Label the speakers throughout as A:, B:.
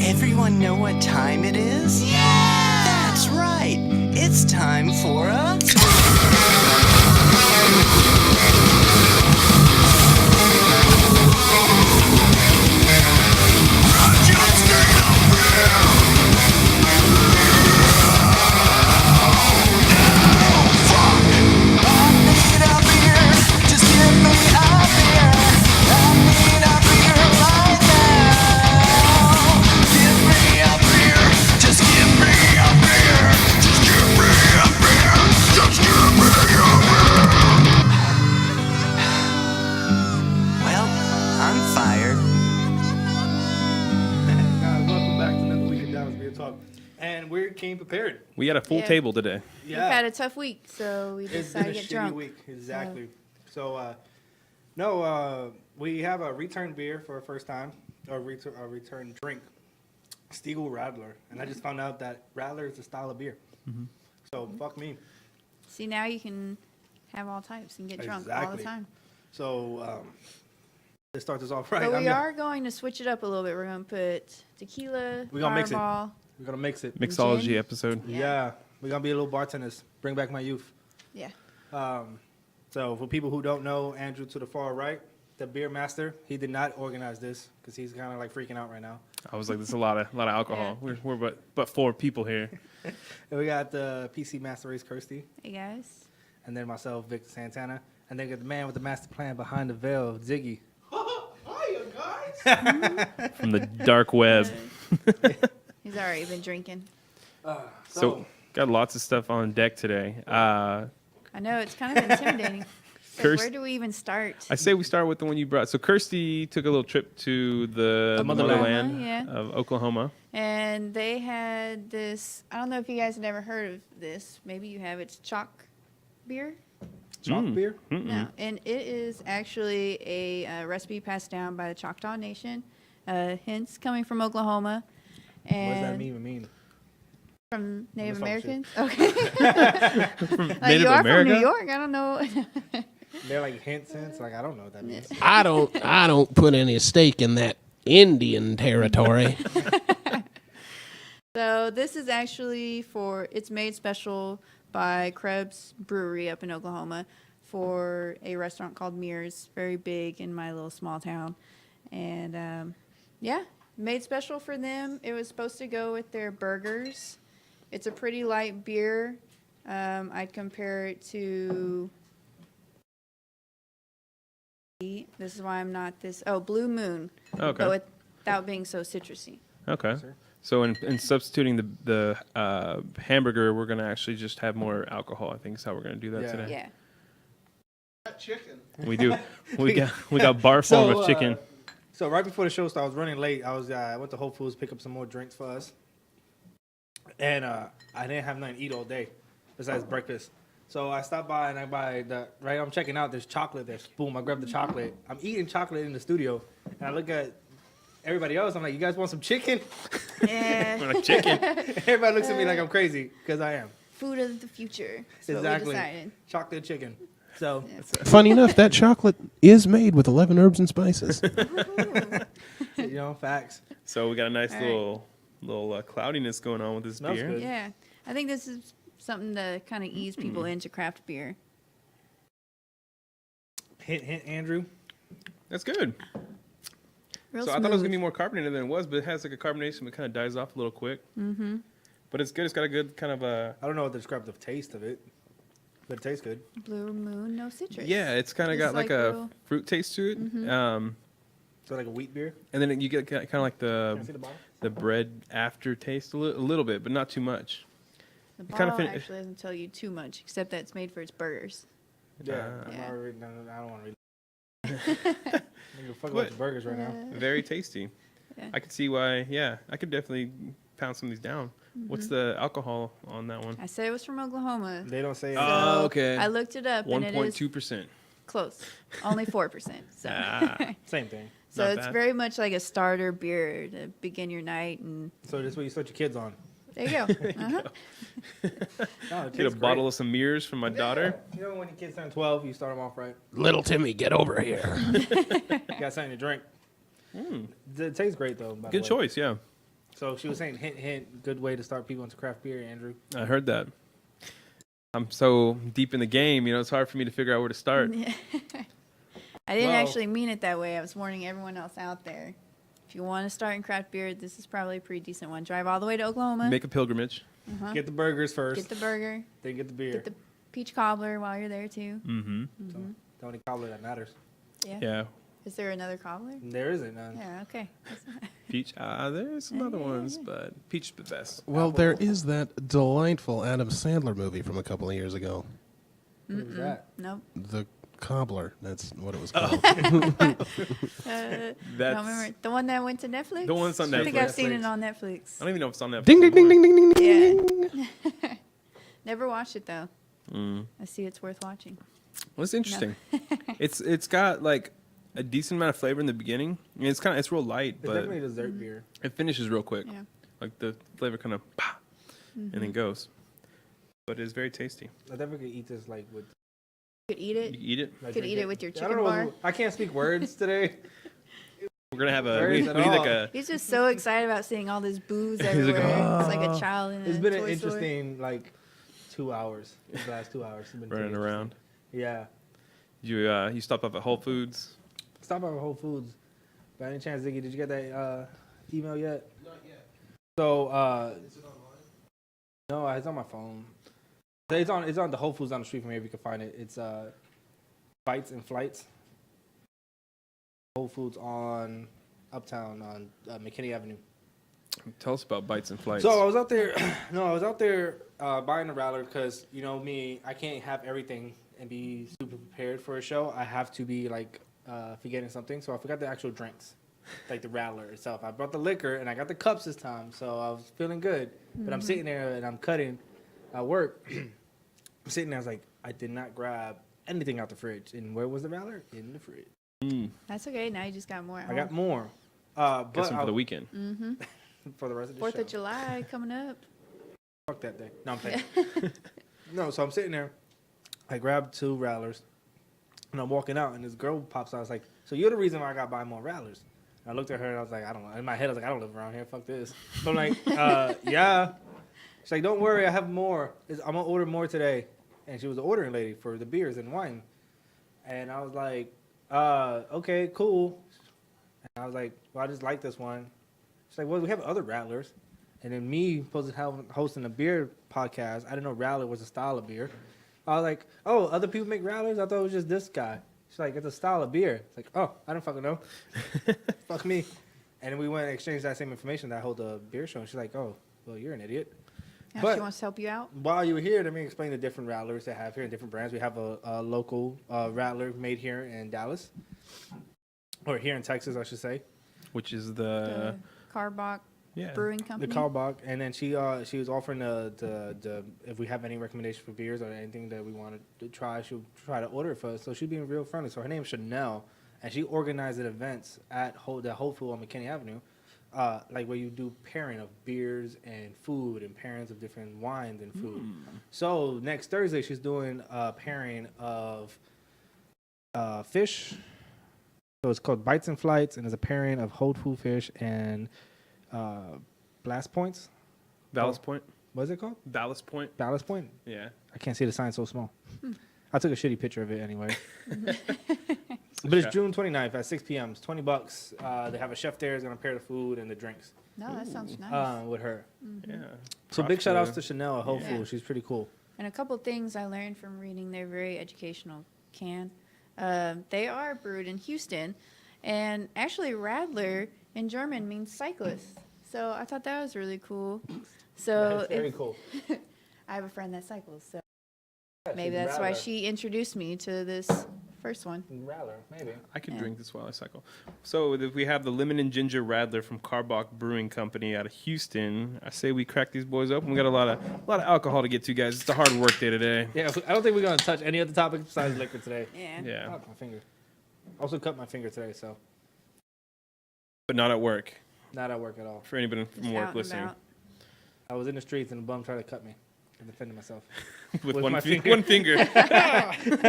A: Everyone know what time it is? Yeah! That's right. It's time for a...
B: And we came prepared.
C: We had a full table today.
D: Yeah. We've had a tough week, so we decided to get drunk.
B: Week. Exactly. So, we have a return beer for the first time, or a return drink, Stiegel Radler. And I just found out that Radler is a style of beer. Mm-hmm. So, fuck me.
D: See, now you can have all types and get drunk all the time.
B: So, let's start this off right.
D: But we are going to switch it up a little bit. We're going to put tequila,
B: we're gonna mix it.
D: We're
B: going to mix it.
C: Mixology
D: Gin?
C: episode.
B: Yeah. We're going to be a little bartenders. Bring back my youth.
D: Yeah.
B: So for people who don't know, Andrew to the far right, the beer master, he did not organize this because he's kind of like freaking out right now.
C: I was like, there's a lot of alcohol. Yeah. We're but 4 people here.
B: And we got the PC master race, Kirsty.
D: Hey, guys.
B: And then myself, Victor Santana. And then got the man with the master plan behind the veil, Ziggy.
E: Hiya, guys.
C: From the dark web.
D: He's already been drinking.
C: So got lots of stuff on deck today.
D: I know, it's kind of intimidating. Where do we even start?
C: I say we start with the one you brought. So Kirsty took a little trip to the motherland of Oklahoma.
D: And they had this, I don't know if you guys have never heard of this. Maybe you have. It's chalk beer.
B: Chalk beer?
C: Mm-mm.
D: No, and it is actually a recipe passed down by the Choctaw Nation, hence coming from Oklahoma. And
B: what does that mean?
D: From Native Americans? Okay.
C: From Native
D: you are
C: America?
D: from New York? I don't know.
B: They're like hint sense? Like, I don't know what that means.
E: I don't put any stake in that Indian territory.
D: So this is actually it's made special by Krebs Brewery up in Oklahoma for a restaurant called Mears, very big in my little small town. And made special for them. It was supposed to go with their burgers. It's a pretty light beer. I'd compare it to... This is why I'm not this... Oh, Blue Moon.
C: Okay.
D: But without being so citrusy.
C: Okay. So in substituting the hamburger, we're going to actually just have more alcohol. I think is how we're going to do that today.
D: Yeah.
E: Chicken.
C: We do. We got bar form of chicken.
B: So right before the show started, I was running late. I went to Whole Foods to pick up some more drinks for us. And I didn't have nothing to eat all day besides breakfast. So I stopped by and I'm checking out, there's chocolate there. Boom, I grabbed the chocolate. I'm eating chocolate in the studio. And I look at everybody else. I'm like, you guys want some chicken?
D: Yeah.
C: We're like, chicken.
B: Everybody looks at me like I'm crazy because I am.
D: Food of the future. That's
B: Exactly.
D: what we decided.
B: Chocolate chicken. So
E: Funny enough, that chocolate is made with 11 herbs and spices.
B: Facts.
C: So we got a nice little cloudiness going on with this
B: Smells
C: beer.
B: good.
D: Yeah. I think this is something to kind of ease people into craft beer.
B: Hint, Andrew.
C: That's good.
D: Real
C: So
D: smooth.
C: I thought it was gonna be more carbonated than it was, but it has like a carbonation, but kind of dies off a little quick. Mm-hmm. But it's good. It's got a good kind of a.
B: I don't know what to describe the taste of it, but it tastes good.
D: Blue Moon, no citrus.
C: Yeah, it's kind of
D: It's
C: got like a
D: little-
C: fruit taste to it.
D: Mm-hmm.
B: So like a wheat beer.
C: And then you get kind of like
B: Can I see the bottle?
C: the bread aftertaste a little bit, but not too much.
D: The
C: kinda
D: bottle
C: fin-
D: actually doesn't tell you too much, except that it's made for its burgers.
B: Yeah.
D: Yeah.
B: I don't want to read. Nigga, fuck about the burgers right now.
C: Very tasty.
D: Yeah.
C: I could see why. Yeah, I could definitely pound some of these down. What's the alcohol on that one?
D: I said it was from Oklahoma.
B: They don't say.
C: Oh, okay.
D: I looked it up, and it is
C: 1.2%.
D: close. Only 4%. So,
B: Same thing.
D: so
C: Not
D: it's
C: bad.
D: very much like a starter beer to begin your night, and
B: So this is what you start your kids on.
D: there you go. Uh-huh.
B: No, it
C: Get a
B: tastes
C: bottle
B: great.
C: of some mirrors from my daughter.
B: You know when your kids turn 12, you start them off right.
E: Little Timmy, get over here.
B: You got something to drink. It tastes great though. By
C: Good
B: the way.
C: choice, yeah.
B: So she was saying, hint, hint, good way to start people into craft beer, Andrew.
C: I heard that. I'm so deep in the game, it's hard for me to figure out where to start.
D: I didn't
B: Well-
D: actually mean it that way. I was warning everyone else out there. If you want to start in craft beer, this is probably a pretty decent one. Drive all the way to Oklahoma.
C: Make a pilgrimage.
B: Get the burgers first,
D: Get the burger.
B: then get the beer.
D: Get the peach cobbler while you're there too.
C: Mm-hmm.
B: So, the only cobbler that matters.
D: Yeah.
C: Yeah.
D: Is there another cobbler?
B: There isn't none.
D: Yeah. Okay.
C: Peach. There's some other ones, but peach the best.
E: Well, there is that delightful Adam Sandler movie from a couple of years ago.
B: What was that?
D: Nope.
E: The Cobbler. That's what it was called.
D: Don't
C: That's
D: remember the one that went to Netflix.
C: The one that's on
D: I think
C: Netflix.
D: I've seen it on Netflix.
C: I don't even know if it's on Netflix.
E: Ding ding ding
C: anymore.
E: ding ding ding ding.
D: Yeah. Never watched it though.
C: Mm.
D: I see it's worth watching.
C: Well, it's interesting. It's got like a decent amount of flavor in the beginning. I mean, it's real light,
B: It's
C: but
B: definitely dessert beer.
C: it finishes real quick.
D: Yeah.
C: Like the flavor kind of and then goes. But it's very tasty.
B: I definitely could eat this like with.
D: You could eat
C: You
D: it.
C: can eat it.
B: like,
D: Could
B: drink
D: eat it with your
B: I don't
D: chicken
B: know
D: bar.
B: what- I can't speak words today.
C: We're gonna have a
B: Very
C: we
B: good
C: need
B: at
C: like
B: all.
C: a
D: He's just so excited about seeing all this booze
C: like,
D: everywhere. It's like a child in a
B: It's been an
D: toy store.
B: interesting like 2 hours. The last 2 hours. It's been
C: running
B: pretty
C: around.
B: interesting. Yeah.
C: You stopped up at Whole Foods.
B: Stop at Whole Foods. By any chance, Ziggy, did you get that email yet? Not yet. So, is it online? No, it's on my phone. It's on the Whole Foods down the street from here if you can find it. It's Bites and Flights. Whole Foods on Uptown on McKinney Avenue.
C: Tell us about Bites and Flights.
B: So I was out there. I was out there buying a Rattler because you know me, I can't have everything and be super prepared for a show. I have to be like forgetting something. So I forgot the actual drinks, like the Rattler itself. I brought the liquor and I got the cups this time, so I was feeling good. But I'm sitting there and I'm cutting at work. I'm sitting there. I was like, I did not grab anything out the fridge. And where was the Rattler? In the fridge.
D: That's okay. Now you just got more. At
B: I got
D: home.
B: more.
C: Get
B: But
C: some for the weekend.
B: for the rest of the
D: 4th
B: show.
D: of July coming up.
B: Fuck that day. No, I'm playing. No, so I'm sitting there. I grabbed 2 Rattlers, and I'm walking out, and this girl pops out. I was like, "So you're the reason why I got to buy more Rattlers?" And I looked at her, and I was like, "I don't know." In my head, I was like, "I don't live around here. Fuck this." But I'm like, "Yeah." She's like, "Don't worry, I have more. I'm gonna order more today." And she was the ordering lady for the beers and wine. And I was like, "Okay, cool." And I was like, "Well, I just like this one." She's like, "Well, we have other Rattlers." And then me supposed to have hosting a beer podcast. I didn't know Rattler was a style of beer. I was like, "Oh, other people make Rattlers? I thought it was just this guy." She's like, "It's a style of beer." It's like, "Oh, I don't fucking know." Fuck me. And then we went and exchanged that same information that I hold a beer show. And she's like, "Oh, well, you're an idiot."
D: Now
B: But-
D: she wants to help you out.
B: While you were here, let me explain the different Rattlers they have here and different brands. We have a local Rattler made here in Dallas, or here in Texas, I should say.
C: Which is
D: The Carbach
C: yeah.
D: Brewing Company.
B: The Carbach, and then she was offering the if we have any recommendation for beers or anything that we wanted to try, she'll try to order it for us. So she's being real friendly. So her name's Chanel, and she organizes events at the Whole Food on McKinney Avenue, like where you do pairing of beers and food and pairings of different wines and food. So next Thursday she's doing a pairing of fish. So it's called Bites and Flights, and it's a pairing of whole food fish and blast points.
C: Ballast Point.
B: What is it called?
C: Ballast Point.
B: Ballast point.
C: Yeah.
B: I can't see the sign so small. I took a shitty picture of it anyway. But it's June 29th at 6 p.m. It's $20. They have a chef there who's gonna pair the food and the drinks
D: No, that sounds nice.
B: with her.
C: Yeah.
B: So
C: Props
B: big shout outs
C: to-
B: to Chanel at Whole
D: Yeah.
B: Foods. She's pretty cool.
D: And a couple things I learned from reading their very educational can. They are brewed in Houston, and actually Radler in German means cyclist. So I thought that was really cool. So
B: That's very cool.
D: I have a friend that cycles, so
B: Yeah,
D: maybe
B: she's
D: that's why
B: Rattler.
D: she introduced me to this first one.
B: Rattler, maybe.
C: I could
D: Yeah.
C: drink this while I cycle. So if we have the lemon and ginger Radler from Carbach Brewing Company out of Houston. I say we crack these boys open. We got a lot of alcohol to get to, guys. It's a hard work day today.
B: Yeah, I don't think we're gonna touch any other topics besides liquor today.
D: Yeah.
C: Yeah,
B: Cut my finger. Also cut my finger today, so
C: but not at work.
B: not at work at all.
C: For anybody
D: Just
C: from work
D: out and
C: listening,
D: about.
B: I was in the streets and a bum tried to cut me. I defended myself.
C: with
B: With
C: one
B: my
C: finger.
B: finger.
C: One finger.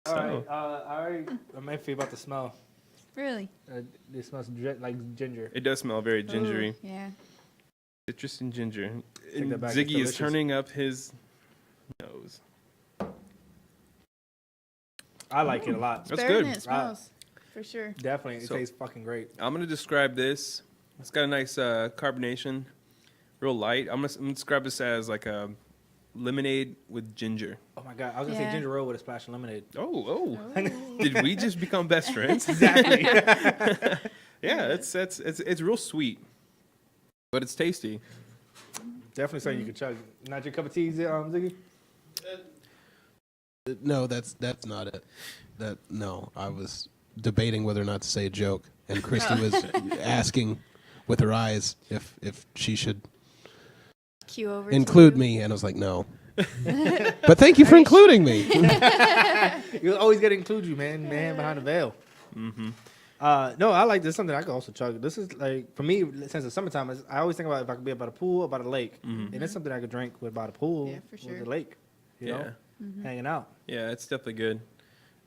B: All right, I'm actually about to smell.
D: Really?
B: It smells like ginger.
C: It does smell very gingery.
D: Ooh, yeah.
C: Citrus and ginger.
B: Take
C: And
B: that back, it's
C: Ziggy is
B: delicious.
C: turning up his nose.
B: I like it a lot.
C: That's
D: Better
C: good.
D: than it smells, for sure.
B: Definitely, it
C: So-
B: tastes fucking great.
C: I'm gonna describe this. It's got a nice carbonation, real light. I'm gonna describe this as like a lemonade with ginger.
B: Oh my god, I was gonna
D: Yeah.
B: say ginger ale with a splash of lemonade.
C: Oh. Did we just become best friends?
B: Exactly.
C: Yeah, it's real sweet, but it's tasty.
B: Definitely something you can chug. Not your cup of tea, Ziggy?
E: No, that's not it. No, I was debating whether or not to say a joke, and Christy was asking with her eyes if she should
D: Cue over
E: include
D: to
E: me, and I was like, no. But thank you for including me.
B: You always gotta include you, man. Man behind the veil.
C: Mm-hmm.
B: No, I like this. Something I could also chug. This is like for me since the summertime. I always think about if I could be by the pool or by the lake, and it's something I could drink with by the pool,
D: Yeah, for sure.
B: with the lake. You
C: Yeah.
B: know, hanging out.
C: Yeah, it's definitely good.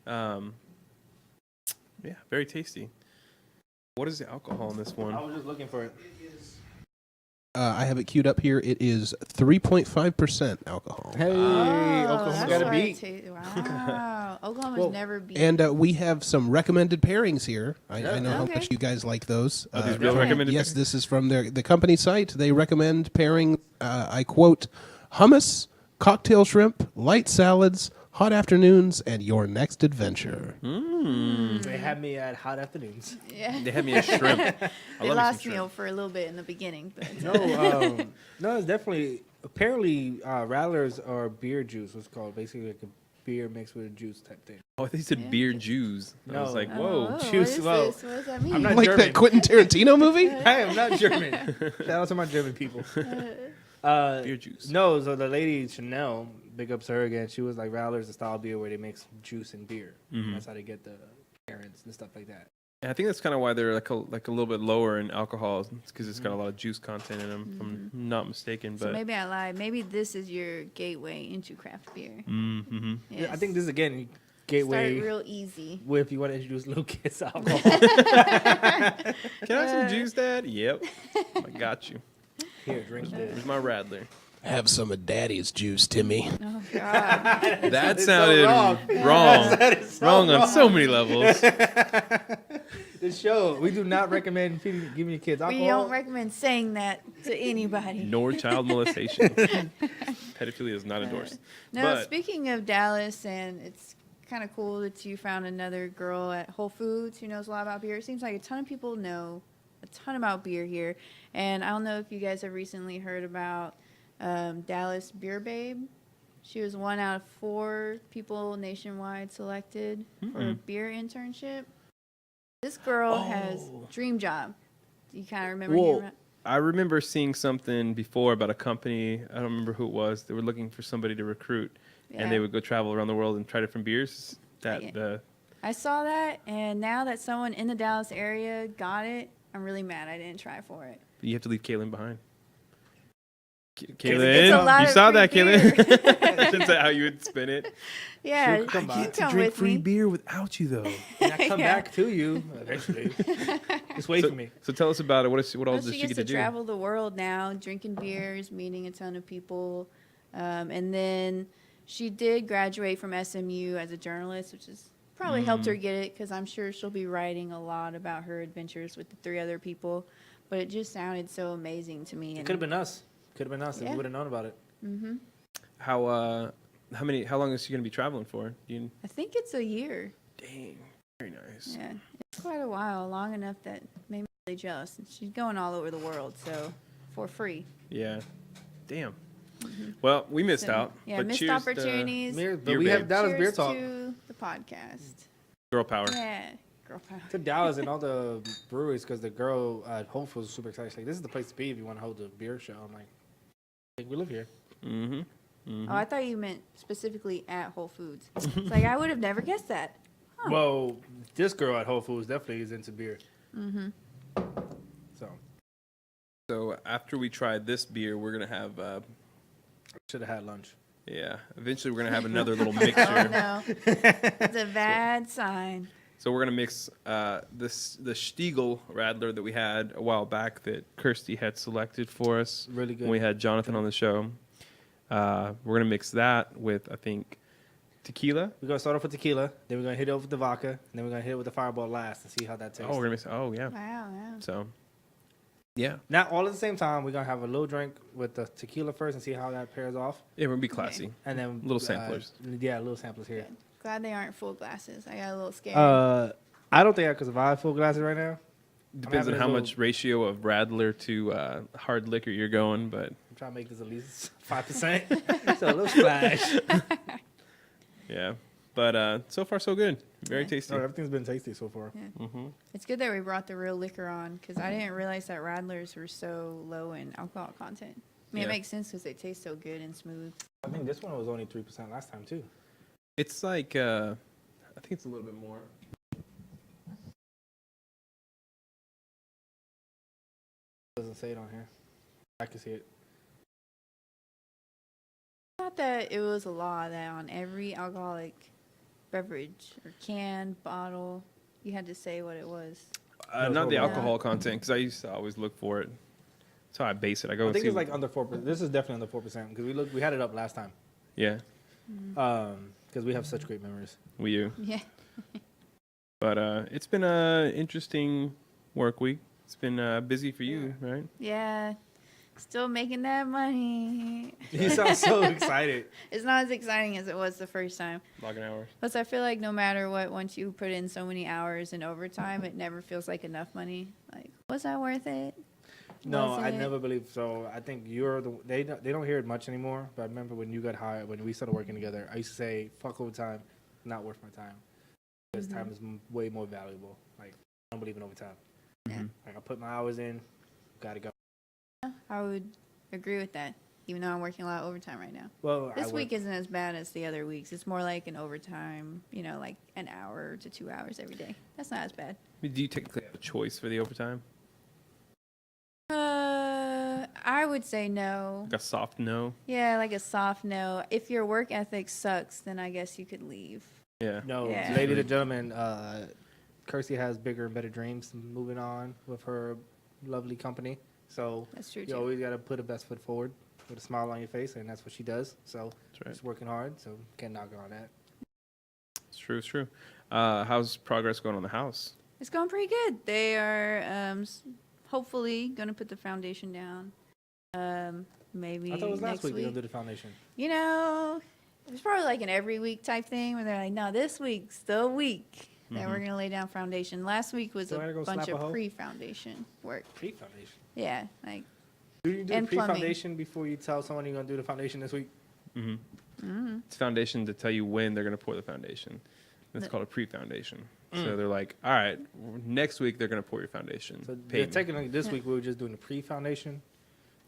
C: Yeah, very tasty. What is the alcohol in this one?
B: I was just looking for it.
E: I have it queued up here. It is 3.5% alcohol.
B: Hey, Oklahoma
D: that's
B: got a
D: why
B: beat.
D: Wow. Oklahoma's
B: Whoa.
D: never beat.
E: And we have some recommended pairings here. I know how
D: Okay.
E: much you guys like those.
C: Are these real
D: Okay.
C: recommended?
E: Yes, this is from the company site. They recommend pairing, I quote, hummus, cocktail shrimp, light salads, hot afternoons, and your next adventure.
B: They had me at hot afternoons.
D: Yeah.
C: They had me a shrimp. I
D: They
C: love
D: lost
C: me
D: me
C: some shrimp.
D: for a little bit in the beginning, but
B: No, it's definitely apparently rattlers are beer juice. What's called basically like a beer mixed with a juice type thing.
C: Oh, they said
D: Yeah.
C: beer Jews. I was
B: No.
C: like,
D: Oh,
C: whoa.
D: what
B: Juice,
D: is
B: whoa.
D: this? What does that mean?
B: I'm not
E: Like
B: German.
E: that Quentin Tarantino movie?
B: I am not German. Shout out to my German people.
C: Beer juice.
B: No, so the lady Chanel, big ups to her again. She was like Rattlers, a style beer where they mix juice and beer.
C: Mhm.
B: That's how they get the parents and stuff like that.
C: And I think that's kind of why they're like a little bit lower in alcohol, because it's got a lot of juice content in them. If I'm not mistaken,
D: So
C: but
D: maybe I lied. Maybe this is your gateway into craft beer.
C: mm-hmm.
B: Yeah, I think this is again gateway.
D: Start real easy.
B: With if you want to introduce little kids to alcohol.
C: Can I have some juice, Dad? Yep, I got you.
B: Here, drink this.
C: Here's my Radler.
E: Have some of Daddy's juice, Timmy.
D: Oh God.
C: That
B: so
C: sounded
B: wrong.
C: wrong on so many levels.
B: This show, we do not recommend giving your kids alcohol.
D: We don't recommend saying that to anybody.
C: Nor child molestation. Pedophilia is not endorsed.
D: No,
C: But-
D: speaking of Dallas, and it's kind of cool that you found another girl at Whole Foods who knows a lot about beer. It seems like a ton of people know a ton about beer here. And I don't know if you guys have recently heard about Dallas Beer Babe. She was 1 out of 4 people nationwide selected for a beer internship. This girl has dream job. Do you kind of remember
B: Whoa.
D: hearing about?
C: I remember seeing something before about a company. I don't remember who it was. They were looking for somebody to recruit, and they
D: Yeah.
C: would go travel around the world and try different beers.
D: Yeah. I saw that, and now that someone in the Dallas area got it, I'm really mad I didn't try for it.
C: You have to leave Kaylin behind.
D: It's a
C: Kaylin,
D: lot
C: you
D: of
C: saw
D: free
C: that,
D: beer.
C: Kaylin. That's how you would spin it.
D: Yeah,
B: She'll come
D: you
B: by.
D: can
B: To
D: come with me.
C: beer without you, though.
B: And I come
D: Yeah.
B: back to you eventually. Just wait for me.
C: So tell us about it. What all
D: Well,
C: does
D: she
C: she
D: gets
C: get
D: to
C: to do?
D: travel the world now, drinking beers, meeting a ton of people, and then she did graduate from SMU as a journalist, which has probably helped her get it because I'm sure she'll be writing a lot about her adventures with the 3 other people. But it just sounded so amazing to me.
B: It could have been us. Could have been us if
D: Yeah.
B: we would have known about it.
C: How long is she gonna be traveling for?
D: I think it's a year.
C: Dang, very nice.
D: Yeah, it's quite a while, long enough that made me really jealous. And she's going all over the world, so for free.
C: Yeah, damn. Well, we missed
D: So,
C: out.
D: Yeah,
C: but
D: missed
C: cheers to
D: opportunities.
B: But
C: Beer
B: we have
C: Babe.
B: Dallas Beer
D: Cheers
B: Talk.
D: to the podcast.
C: Girl power.
D: Yeah, girl power.
B: To Dallas and all the breweries because the girl at Whole Foods was super excited. She's like, this is the place to be if you want to hold a beer show. I'm like, hey, we live here.
C: Mm-hmm.
D: Oh, I thought you meant specifically at Whole Foods. It's like I would have never guessed that. Huh.
B: Well, this girl at Whole Foods definitely is into beer.
D: Mm-hmm.
C: So after we try this beer, we're gonna have
B: Should have had lunch.
C: eventually we're gonna have another little
D: Oh
C: mixture.
D: no, it's a bad sign.
C: So we're gonna mix the Stiegel Radler that we had a while back that Kirsty had selected for us.
B: Really good.
C: When we had Jonathan on the show. We're gonna mix that with, I think, tequila.
B: We're gonna start off with tequila, then we're gonna hit it with the vodka, and then we're gonna hit it with the Fireball last and see how that tastes.
C: Oh, we're gonna mix. Oh, yeah.
D: Wow, wow.
C: So, yeah,
B: Not all at the same time. We're gonna have a little drink with the tequila first and see how that pairs off,
C: it would be classy.
B: and then
C: Little samplers.
B: Yeah, little samplers here.
D: Good. Glad they aren't full glasses. I got a little scared.
B: I don't think I could survive full glasses right now.
C: Depends on
B: having a
C: how
B: little-
C: much ratio of Radler to hard liquor you're going, but
B: I'm trying to make this at least 5%. So a little splash.
C: yeah. But so far so good. Very
D: Yeah.
C: tasty.
B: Oh, everything's been tasty so far.
D: It's good that we brought the real liquor on because I didn't realize that Radlers were so low in alcohol content. I mean,
C: Yeah.
D: it makes sense because they taste so good and smooth.
B: I think this one was only 3% last time too.
C: It's like I think it's a little bit more.
B: Doesn't say it on here. I can see it.
D: I thought that it was a law that on every alcoholic beverage or can, bottle, you had to say what it was.
C: Not the
B: Yeah.
C: alcohol content, because I used to always look for it. That's how I base it. I go
B: I
C: and
B: think
C: see.
B: it's like under 4%. This is definitely under 4% because we had it up last time.
C: Yeah,
B: Because we have such great memories.
C: we do.
D: Yeah.
C: But it's been a interesting work week. It's been busy for you, right?
D: Yeah. Still making that money.
B: You sound so excited.
D: It's not as exciting as it was the first time.
C: Logging hours.
D: Plus, I feel like no matter what, once you put in so many hours in overtime, it never feels like enough money. Like, was that worth it?
B: No,
D: Was
B: I
D: it?
B: never believe so. I think they don't hear it much anymore. But I remember when you got hired, when we started working together, I used to say, "Fuck overtime, not worth my time." Because time is way more valuable. Like I don't believe in overtime.
D: Yeah.
B: Like I put my hours in, gotta go.
D: I would agree with that, even though I'm working a lot of overtime right now.
B: Well,
D: This week isn't as bad as the other weeks. It's more like an overtime, like an hour to 2 hours every day. That's not as bad.
C: Do you technically have a choice for the overtime?
D: I would say no.
C: Like a soft no?
D: Yeah, like a soft no. If your work ethic sucks, then I guess you could leave.
C: Yeah.
B: No,
D: Yeah.
B: ladies and gentlemen, Kirsty has bigger and better dreams moving on with her lovely company. So
D: That's true,
B: you
D: too.
B: always got to put a best foot forward with a smile on your face, and that's what she does. So
C: That's right.
B: she's working hard, so can't knock her on that.
C: It's true. It's true. How's progress going on the house?
D: It's going pretty good. They are hopefully going to put the foundation down. Maybe
B: I thought it was last
D: next
B: week
D: week.
B: they'll do the foundation.
D: It's probably like an every week type thing where they're like, no, this week's the week that we're going to lay down foundation. Last week was
B: So I gotta
D: a
B: go
D: bunch
B: slap a
D: of
B: hoe?
D: pre-foundation work.
B: Pre-foundation.
D: Yeah, like,
B: Do you do
D: And
B: the
D: plumbing.
B: pre-foundation before you tell someone you're going to do the foundation this week?
C: It's foundation to tell you when they're going to pour the foundation. That's
D: The-
C: called a pre-foundation. So they're like, all right, next week they're going to pour your foundation.
B: So
C: Pay me.
B: technically this week we were just doing the pre-foundation.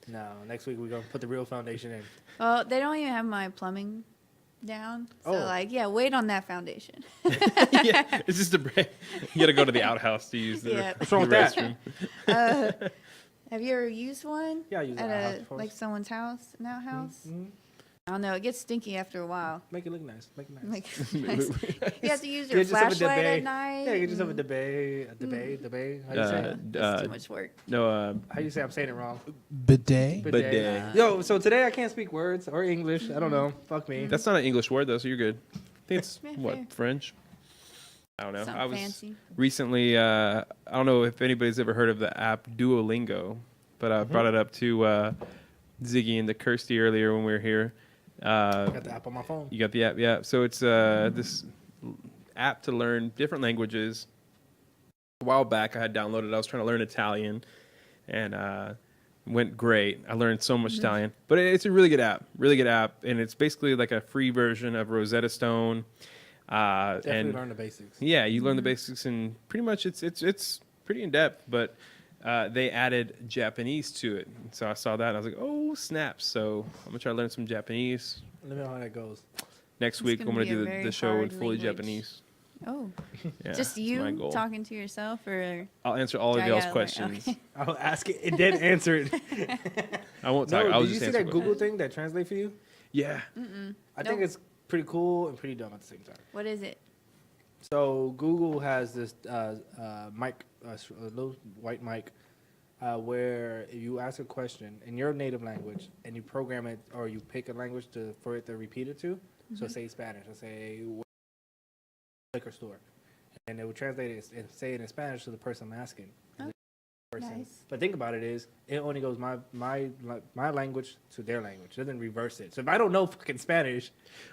B: No, next week we're going to put the real foundation in.
D: well, they don't even have my plumbing down. So,
B: Oh.
D: wait on that foundation.
C: Yeah, it's just a break. You got to go to the outhouse to use the,
D: Yeah.
B: What's wrong with
C: the
B: that?
C: restroom.
D: Have you ever used one?
B: Yeah, I use
D: At
B: an outhouse
D: a,
B: before.
D: like someone's house, an outhouse?
B: Mhm.
D: I don't know. It gets stinky after a while.
B: Make it look nice. Make it nice.
D: Like, you have to use
B: Get
D: your
B: yourself a
D: flashlight
B: debate.
D: at night.
B: Yeah, get yourself a
D: and-
B: debate. How you say it?
D: It's too much work.
C: No,
B: How you say I'm saying it wrong?
E: Bidet.
C: bidet.
B: Yo, so today I can't speak words or English. I don't know. Fuck me.
C: That's not an English word though, so you're good. I think it's
D: Yeah,
C: what
D: fair.
C: French. I don't know.
D: Something
C: I was
D: fancy.
C: recently. I don't know if anybody's ever heard of the app Duolingo, but I brought it up to Ziggy and to Kirsty earlier when we were here.
B: I got the app on my phone.
C: You got the app, yeah. So it's this app to learn different languages. A while back, I had downloaded. I was trying to learn Italian, and went great. I learned so much Italian, but it's a really good app, and it's basically like a free version of Rosetta Stone.
B: Definitely
C: And
B: learn the basics.
C: yeah, you learn the basics, and pretty much it's pretty in depth, but. They added Japanese to it. So I saw that and I was like, oh, snap. So I'm going to try to learn some Japanese.
B: Let me know how that goes.
C: Next
D: It's
C: week,
D: gonna
C: I'm going
D: be a
C: to do
D: very
C: the show in
D: hard
C: fully
D: language.
C: Japanese.
D: Oh,
C: Yeah,
D: just
C: that's my
D: you
C: goal.
D: talking to yourself, or
C: I'll answer all
D: Do
C: of
D: I
C: y'all's
D: gotta learn?
C: questions.
D: Okay.
B: I'll ask it and then answer it.
C: I won't talk.
B: No,
C: I'll
B: did you
C: just
B: see
C: answer
B: that
C: questions.
B: Google thing that translate for you?
C: Yeah.
B: I think
D: Nope.
B: it's pretty cool and pretty dumb at the same time.
D: what is it?
B: So Google has this mic, a little white mic, where you ask a question in your native language and you program it, or you pick a language for it to repeat it to. So say Spanish. I say liquor store, and it will translate it and say it in Spanish to the person I'm asking.
D: Nice.
B: But think about it only goes my language to their language. It doesn't reverse it. So if I don't know fucking Spanish,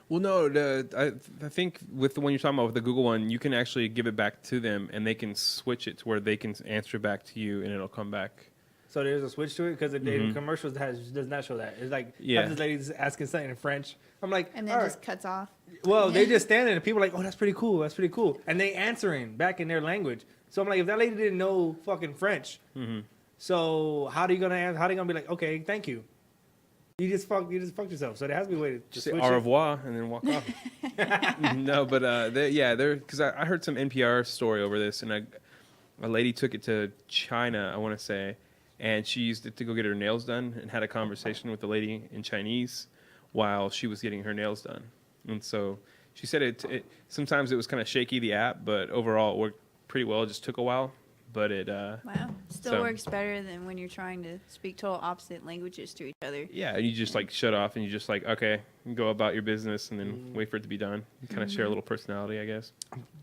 C: Well, no, I think with the one you're talking about, with the Google one, you can actually give it back to them, and they can switch it to where they can answer back to you, and it'll come back.
B: so there's a switch to it because the commercials does not show that. It's like
C: Yeah.
B: have this lady just asking something in French. I'm like,
D: And then
B: all
D: just
B: right.
D: cuts off.
B: Well, they just stand there and people are like, oh, that's pretty cool. That's pretty cool. And they answering back in their language. So I'm like, if that lady didn't know fucking French, so how are you gonna be like, okay, thank you? You just fucked yourself. So there has to be a way to
C: Just say
B: switch
C: au
B: it.
C: revoir and then walk off. No, but they're because I heard some NPR story over this, and a lady took it to China, I want to say, and she used it to go get her nails done and had a conversation with the lady in Chinese while she was getting her nails done. And so she said it sometimes it was kind of shaky, the app, but overall it worked pretty well. It just took a while, but it
D: Wow. Still
C: So-
D: works better than when you're trying to speak total opposite languages to each other.
C: yeah, you just like shut off and you just like, okay, go about your business and then wait for it to be done. You kind of share a little personality, I guess.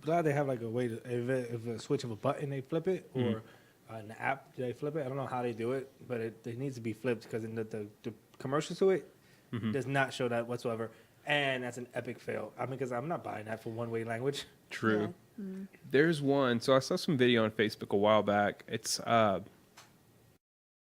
B: Glad they have like a way to if a switch of a button they flip it or an app they flip it. I don't know how they do it, but it needs to be flipped because the commercial to it does not show that whatsoever, and that's an epic fail. I mean, because I'm not buying that for one way language.
C: True. There's one. So I saw some video on Facebook a while back. It's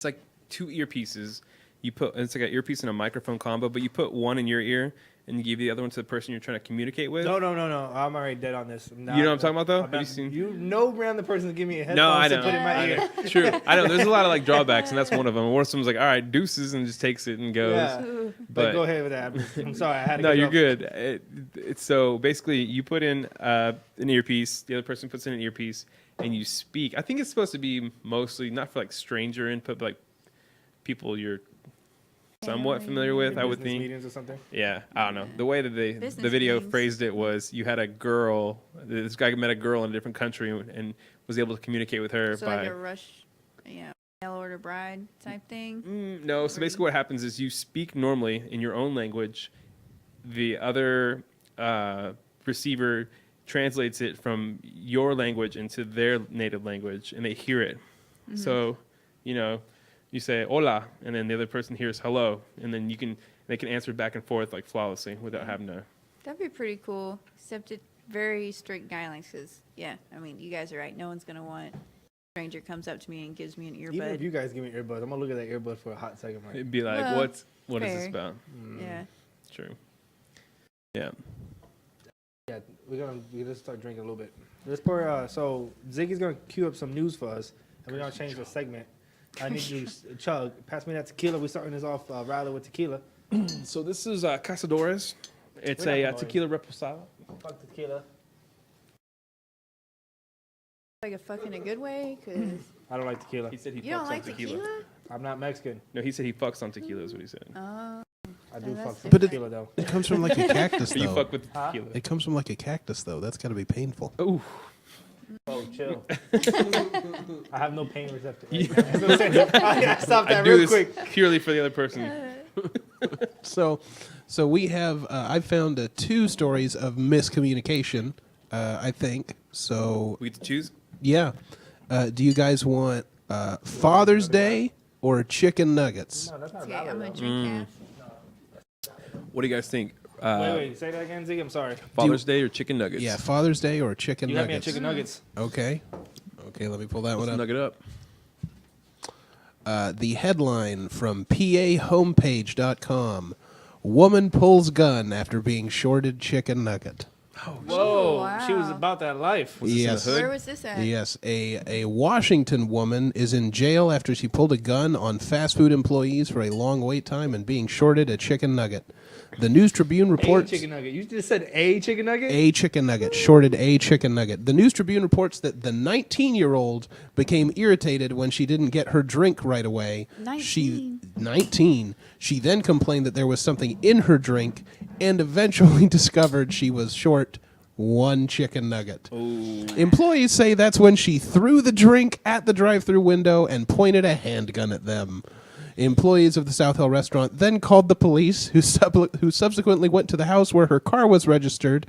C: like two earpieces. It's like an earpiece and a microphone combo, but you put one in your ear and you give the other one to the person you're trying to communicate with.
B: No. I'm already dead on this.
C: You know what I'm talking about, though?
B: I'm
C: Have you
B: not-
C: seen?
B: You know, random person to give me a headphones
C: No, I
B: to
C: know.
B: put in my ear.
C: True. I know. There's a lot of like drawbacks, and that's one of them. Or someone's like, "All right, deuces," and just takes it and goes.
B: Yeah.
D: Ooh.
B: But go ahead with that. I'm sorry. I had to
C: No,
B: get
C: you're
B: off.
C: good. It's so basically you put in an earpiece, the other person puts in an earpiece, and you speak. I think it's supposed to be mostly not for like stranger input, but like people you're somewhat familiar with, I would
B: Business
C: think.
B: meetings or something.
C: Yeah, I don't know. The way that the
D: Business
C: video
D: meetings.
C: phrased it was you had a girl, this guy met a girl in a different country and was able to communicate with her
D: So
C: by...
D: like a rush, mail order bride type thing.
C: No, so basically what happens is you speak normally in your own language. The other receiver translates it from your language into their native language, and they hear it. So, you say hola, and then the other person hears hello, and then they can answer back and forth like flawlessly without having to.
D: That'd be pretty cool. Except it very strict guidelines because, I mean, you guys are right. No one's going to want a stranger comes up to me and gives me an
B: Even if
D: earbud.
B: you guys give me earbuds, I'm gonna look at that earbud for a hot second. Right?
C: It'd be like,
D: Well,
C: what is this
D: fair.
C: about?
D: Yeah.
C: True. Yeah.
B: Yeah, we're gonna start drinking a little bit. Let's pour. So Ziggy's gonna cue up some news for us, and we're gonna change the segment. I need you to chug. Pass me that tequila. We're starting this off rather with tequila.
C: So this is Casadores. It's
B: We're not
C: a
B: promoting.
C: tequila reposado.
B: Fuck tequila.
D: Like a fuck in a good way because
B: I don't like tequila.
C: He said he
D: you
C: fucks
D: don't
C: on
D: like tequila?
B: I'm not Mexican.
C: No, he said he fucks on tequila is what he said.
D: Oh,
B: I do
D: that's
B: fuck some
E: But it-
B: tequila though.
E: It comes from like a cactus,
C: So you
E: though.
C: fuck with
B: Huh?
C: tequila.
E: It comes from like a cactus, though. That's got to be painful.
C: Ooh.
B: Oh, chill. I have no pain receptor. I stopped
C: I
B: that
C: do
B: real
C: this
B: quick.
C: purely for the other person.
E: So we have I found two stories of miscommunication. I think so.
C: We get to choose.
E: Yeah. Do you guys want Father's Day or chicken nuggets?
B: No, that's not
D: okay.
B: valid.
D: I'm
B: though.
D: going to drink
C: What do you guys think?
B: Wait, say that again, Ziggy. I'm sorry.
C: Father's Day or chicken nuggets?
E: Yeah, Father's Day or chicken
B: You had me at
E: nuggets.
B: chicken nuggets.
E: Okay. Okay, let me pull that
C: Let's
E: one up.
C: nugget up.
E: The headline from PAHomepage.com: Woman pulls gun after being shorted chicken nugget.
B: Whoa,
D: wow.
B: she was about that life.
C: Was this in the
E: Yes.
C: hood?
D: Where was this at?
E: Yes, a Washington woman is in jail after she pulled a gun on fast food employees for a long wait time and being shorted a chicken nugget. The News Tribune
B: A
E: reports
B: chicken nugget. You just said a chicken nugget?
E: a chicken nugget, shorted a chicken nugget. The News Tribune reports that the 19-year-old became irritated when she didn't get her drink right away. 19. She then complained that there was something in her drink and eventually discovered she was short one chicken nugget.
C: Ooh.
E: Employees say that's when she threw the drink at the drive-thru window and pointed a handgun at them. Employees of the South Hill restaurant then called the police, who subsequently went to the house where her car was registered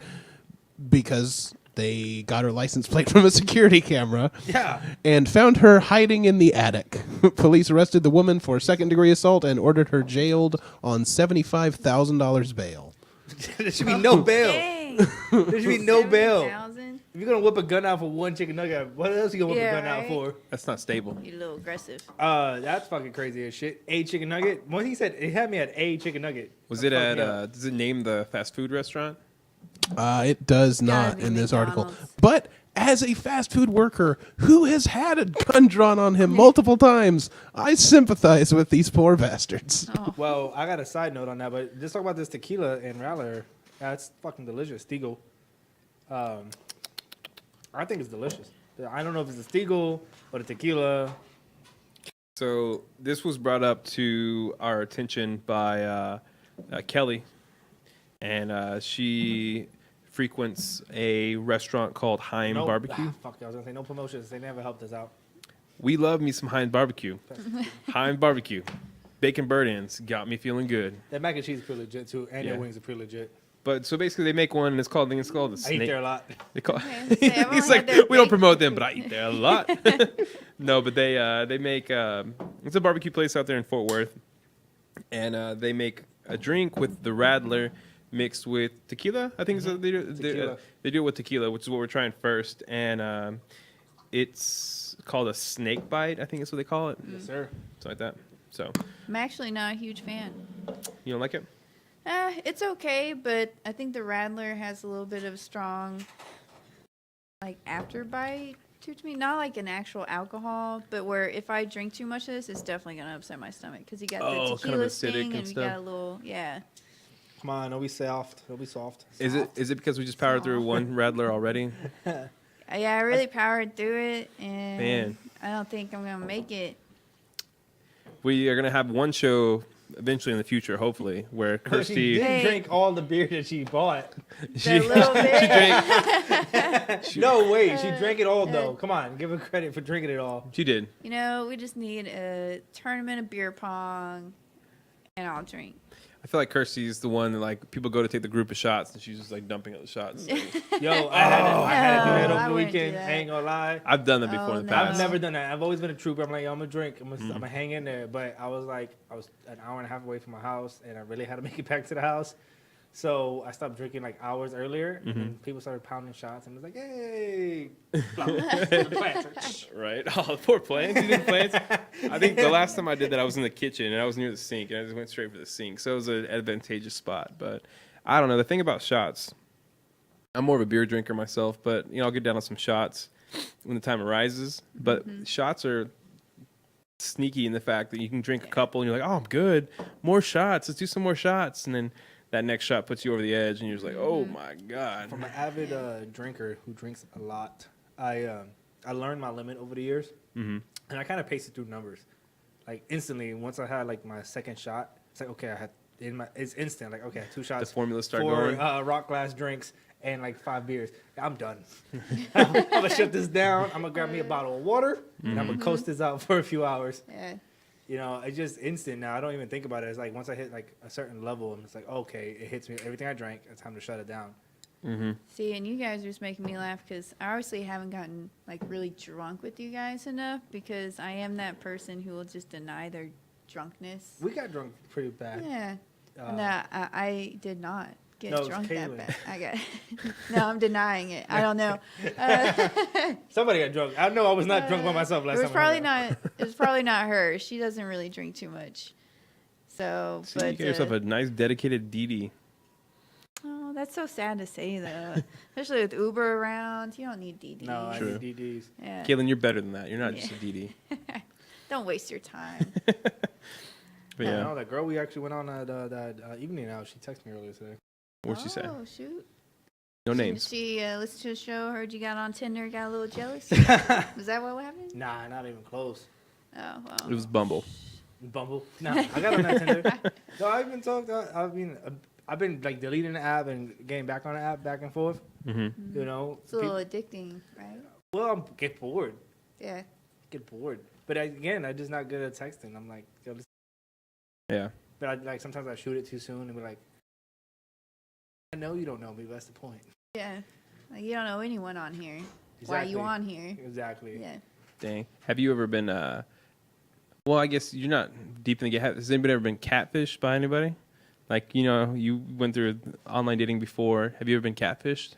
E: because they got her license plate from a security camera.
B: Yeah.
E: And found her hiding in the attic. Police arrested the woman for second-degree assault and ordered her jailed on $75,000 bail.
B: There should be no bail.
D: Dang.
B: There should be no bail.
D: 70,000?
B: If you're gonna whip a gun out for one chicken nugget, what else you gonna whip
D: Yeah,
B: a gun out
D: right?
B: for?
C: That's not stable.
D: You're a little aggressive.
B: That's fucking crazy as shit. A chicken nugget. Once he said it had me at a chicken nugget.
C: Was
B: That
C: it
B: fucked
C: at?
B: me up.
C: Does it name the fast food restaurant?
E: It does
D: gotta
E: not
D: be
E: in this article.
D: McDonald's.
E: But as a fast food worker who has had a gun drawn on him multiple times, I sympathize with these poor bastards.
D: Oh,
B: Well, I got a side note on that, but just talk about this tequila and Rattler. That's fucking delicious. Stiegel. I think it's delicious. I don't know if it's a Stiegel or the tequila.
C: So this was brought up to our attention by Kelly, and she frequents a restaurant called Heim
B: No,
C: Barbecue.
B: fuck, I was gonna say no promotions. They never helped us out.
C: We love me some Heim Barbecue. Heim Barbecue. Bacon bird ends got me feeling good.
B: That mac and cheese is pretty legit too, and
C: Yeah.
B: their wings are pretty legit.
C: But so basically, they make one, and it's called the
B: I eat
C: snake.
B: there a lot.
C: They call.
D: Okay, so I've only
C: He's
D: had
C: like,
D: their
C: we don't
D: bacon.
C: promote them, but I eat there a lot. No, but they make it's a barbecue place out there in Fort Worth, and they make a drink with the Radler mixed with tequila. I think is what they do.
B: Tequila.
C: They do it with tequila, which is what we're trying first, and it's called a snake bite. I think is what they call it,
B: Yes, sir.
C: something like that. So
D: I'm actually not a huge fan.
C: you don't like it?
D: It's okay, but I think the Radler has a little bit of strong, like, after bite to me. Not like an actual alcohol, but where if I drink too much of this, it's definitely going to upset my stomach because you got
C: Oh,
D: the
C: kind of
D: tequila
C: acidic
D: sting
C: and
D: and you
C: stuff.
D: got a little, yeah.
B: Come on, don't be soft. Don't be soft.
C: Is it because we just powered through one Radler already?
D: Yeah, I really powered through it, and
C: Man.
D: I don't think I'm going to make it.
C: We are gonna have one show eventually in the future, hopefully, where
B: She
C: Kirsty
B: didn't
D: Hey.
B: drink all the beer that she bought.
D: That little bit.
B: No way, she drank it all though. Come on, give her credit for drinking it all.
C: She did.
D: You know, we just need a tournament of beer pong, and I'll drink.
C: I feel like Kirsty's the one that like people go to take the group of shots and she's just like dumping out the shots.
B: Yo, I had to do that
D: No,
B: over
D: I
B: the
D: wouldn't do
B: weekend. I
D: that.
B: ain't gonna lie.
C: I've done that before
D: Oh,
C: in the
D: no.
C: past.
B: I've never done that. I've always been a trooper. I'm like, yo, I'm gonna drink. I'm gonna hang in there. But I was an hour and a half away from my house, and I really had to make it back to the house. So I stopped drinking like hours earlier, and then people started pounding shots, and it was like, hey,
C: Right? Oh, poor plants. You did plants. I think the last time I did that, I was in the kitchen and I was near the sink, and I just went straight for the sink. So it was an advantageous spot. But I don't know. The thing about shots, I'm more of a beer drinker myself, but I'll get down on some shots when the time arises. But shots are sneaky in the fact that you can drink a couple and you're like, oh, I'm good. More shots. Let's do some more shots. And then that next shot puts you over the edge, and you're just like, oh my God.
B: From an avid drinker who drinks a lot, I learned my limit over the years, and I kind of paced it through numbers. Like instantly, once I had like my second shot, it's like okay, it's instant. Like okay, 2 shots.
C: The formulas start
B: 4
C: going.
B: rock glass drinks and like 5 beers. I'm done. I'm gonna shut this down. I'm gonna grab me a bottle of water and I'm gonna coast this out for a few hours.
D: Yeah.
B: It's just instant now. I don't even think about it. It's like once I hit like a certain level, and it's like okay, it hits me. Everything I drank, it's time to shut it down.
D: See, and you guys are just making me laugh because I obviously haven't gotten like really drunk with you guys enough because I am that person who will just deny their drunkenness.
B: We got drunk pretty bad.
D: Yeah.
B: Uh,
D: No, I did not get
B: No, it was
D: drunk that
B: Caitlin.
D: bad. I got. No, I'm denying it. I don't know.
B: Somebody got drunk. I know I was not drunk by myself last
D: It was
B: time.
D: probably not. It was probably not her. She doesn't really drink too much. So,
C: See,
D: but
C: you get yourself a nice dedicated DD.
D: oh, that's so sad to say though. Especially with Uber around, you don't need DD.
B: No, I
C: True.
B: need DDs.
D: Yeah.
C: Caitlin, you're better than that. You're not
D: Yeah.
C: just a DD.
D: Don't waste your time.
C: But
B: Yeah.
C: yeah,
B: No, that girl we actually went on that evening out. She texted me earlier today.
C: what'd she say?
D: Oh shoot.
C: No
D: Did
C: names.
D: she listened to the show? Heard you got on Tinder, got a little jealous. Was that what happened?
B: Nah, not even close.
D: Oh well.
C: It was Bumble.
B: Bumble. Nah, I got on that Tinder. No, I've been talked. I mean, I've been like deleting the app and getting back on the app back and forth.
C: Mm-hmm.
B: You know,
D: It's a little addicting, right?
B: well, I get bored.
D: Yeah.
B: Get bored. But again, I'm just not good at texting. I'm like, yo,
C: Yeah.
B: but I, like sometimes I shoot it too soon and be like, I know you don't know me, but that's the point.
D: Yeah. Like, you don't know anyone on here. Why are you
B: Exactly.
D: on here?
B: Exactly.
D: Yeah.
C: Dang. Have you ever been? Well, I guess you're not deep in the. Has anybody ever been catfished by anybody? Like, you know, you went through online dating before. Have you ever been catfished?